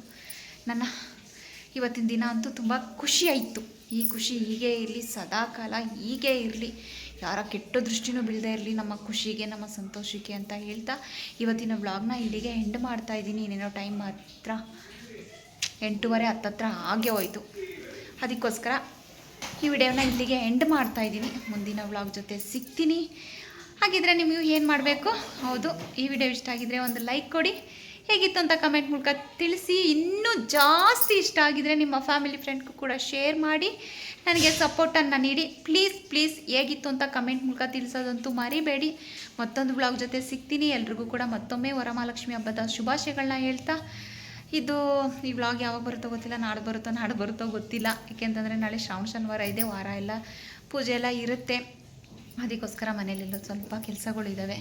ನನ್ನ ಇವತ್ತಿನ ದಿನ ಅಂತೂ ತುಂಬ ಖುಷಿ ಆಯಿತು. ಈ ಖುಷಿ ಹೀಗೆ ಇರಲಿ, ಸದಾಕಾಲ ಹೀಗೆ ಇರಲಿ, ಯಾರ ಕೆಟ್ಟ ದೃಷ್ಟಿನೂ ಬೀಳದೇ ಇರಲಿ ನಮ್ಮ ಖುಷಿಗೆ, ನಮ್ಮ ಸಂತೋಷಕ್ಕೆ ಅಂತ ಹೇಳ್ತಾ ಇವತ್ತಿನ ವ್ಲಾಗ್ನ ಇಲ್ಲಿಗೆ ಎಂಡ್ ಮಾಡ್ತಾಯಿದ್ದೀನಿ. ಇನ್ನೇನೋ ಟೈಮ್ ಮಾತ್ರ 8:30 ಹತ್ತತ್ರ ಆಗೇ ಹೋಯಿತು. ಅದಕ್ಕೋಸ್ಕರ ಈ ವಿಡಿಯೋನ ಇಲ್ಲಿಗೆ ಎಂಡ್ ಮಾಡ್ತಾಯಿದ್ದೀನಿ. ಮುಂದಿನ ವ್ಲಾಗ್ ಜೊತೆ ಸಿಗ್ತೀನಿ. ಹಾಗಿದ್ರೆ ನೀವು ಏನು ಮಾಡಬೇಕು, ಹೌದು, ಈ ವಿಡಿಯೋ ಇಷ್ಟ ಆಗಿದ್ರೆ ಒಂದು ಲೈಕ್ ಕೊಡಿ. ಹೇಗಿತ್ತು ಅಂತ ಕಮೆಂಟ್ ಮೂಲಕ ತಿಳಿಸಿ. ಇನ್ನೂ ಜಾಸ್ತಿ ಇಷ್ಟ ಆಗಿದ್ರೆ ನಿಮ್ಮ ಫ್ಯಾಮಿಲಿ ಫ್ರೆಂಡ್ಗೂ ಕೂಡ ಶೇರ್ ಮಾಡಿ ನನಗೆ ಸಪೋರ್ಟನ್ನು ನೀಡಿ. ಪ್ಲೀಸ್ ಹೇಗಿತ್ತು ಅಂತ ಕಮೆಂಟ್ ಮೂಲಕ ತಿಳಿಸೋದಂತೂ ಮರಿಬೇಡಿ. ಮತ್ತೊಂದು ವ್ಲಾಗ್ ಜೊತೆ ಸಿಗ್ತೀನಿ. ಎಲ್ರಿಗೂ ಕೂಡ ಮತ್ತೊಮ್ಮೆ ವರಮಹಾಲಕ್ಷ್ಮಿ ಹಬ್ಬದ ಶುಭಾಶಯಗಳನ್ನ ಹೇಳ್ತಾ, ಈ ವ್ಲಾಗ್ ಯಾವಾಗ ಬರುತ್ತೋ ಗೊತ್ತಿಲ್ಲ, ನಾಡು ಬರುತ್ತೋ ಗೊತ್ತಿಲ್ಲ. ಏಕೆಂತಂದರೆ ನಾಳೆ ಶ್ರಾವಣ ಶನಿವಾರ ಇದೆ, ವಾರ ಎಲ್ಲ ಪೂಜೆ ಎಲ್ಲ ಇರುತ್ತೆ. ಅದಕ್ಕೋಸ್ಕರ ಮನೇಲೆಲ್ಲ ಸ್ವಲ್ಪ ಕೆಲಸಗಳಿದ್ದಾವೆ.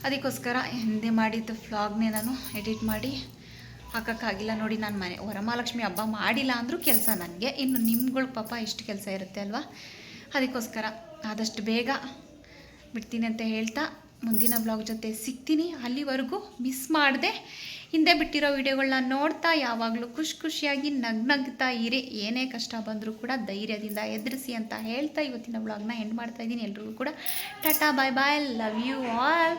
ಅದಕ್ಕೋಸ್ಕರ ಹಿಂದೆ ಮಾಡಿದ್ದ ವ್ಲಾಗ್ನೇ ನಾನು ಎಡಿಟ್ ಮಾಡಿ ಹಾಕೋಕ್ಕಾಗಿಲ್ಲ. ನೋಡಿ, ನಾನು ವರಮಹಾಲಕ್ಷ್ಮಿ ಹಬ್ಬ ಮಾಡಿಲ್ಲ ಅಂದರೂ ಕೆಲಸ ನನಗೆ. ಇನ್ನು ನಿಮ್ಗಳು ಪಾಪ ಎಷ್ಟು ಕೆಲಸ ಇರುತ್ತೆ ಅಲ್ವಾ. ಅದಕ್ಕೋಸ್ಕರ ಆದಷ್ಟು ಬೇಗ ಬಿಡ್ತೀನಿ ಅಂತ ಹೇಳ್ತಾ ಮುಂದಿನ ವ್ಲಾಗ್ ಜೊತೆ ಸಿಗ್ತೀನಿ. ಅಲ್ಲಿವರೆಗೂ ಮಿಸ್ ಮಾಡದೆ ಹಿಂದೆ ಬಿಟ್ಟಿರೋ ವಿಡಿಯೋಗಳನ್ನ ನೋಡ್ತಾ ಯಾವಾಗಲೂ ಖುಷಿಯಾಗಿ ನಗ್ನಗ್ತಾ ಇರಿ. ಏನೇ ಕಷ್ಟ ಬಂದರೂ ಕೂಡ ಧೈರ್ಯದಿಂದ ಎದುರಿಸಿ ಅಂತ ಹೇಳ್ತಾ ಇವತ್ತಿನ ವ್ಲಾಗ್ನ ಎಂಡ್ ಮಾಡ್ತಾಯಿದ್ದೀನಿ. ಎಲ್ರಿಗೂ ಕೂಡ ಟಾಟಾ, ಬಾಯ್, ಲವ್ ಯು ಆಲ್.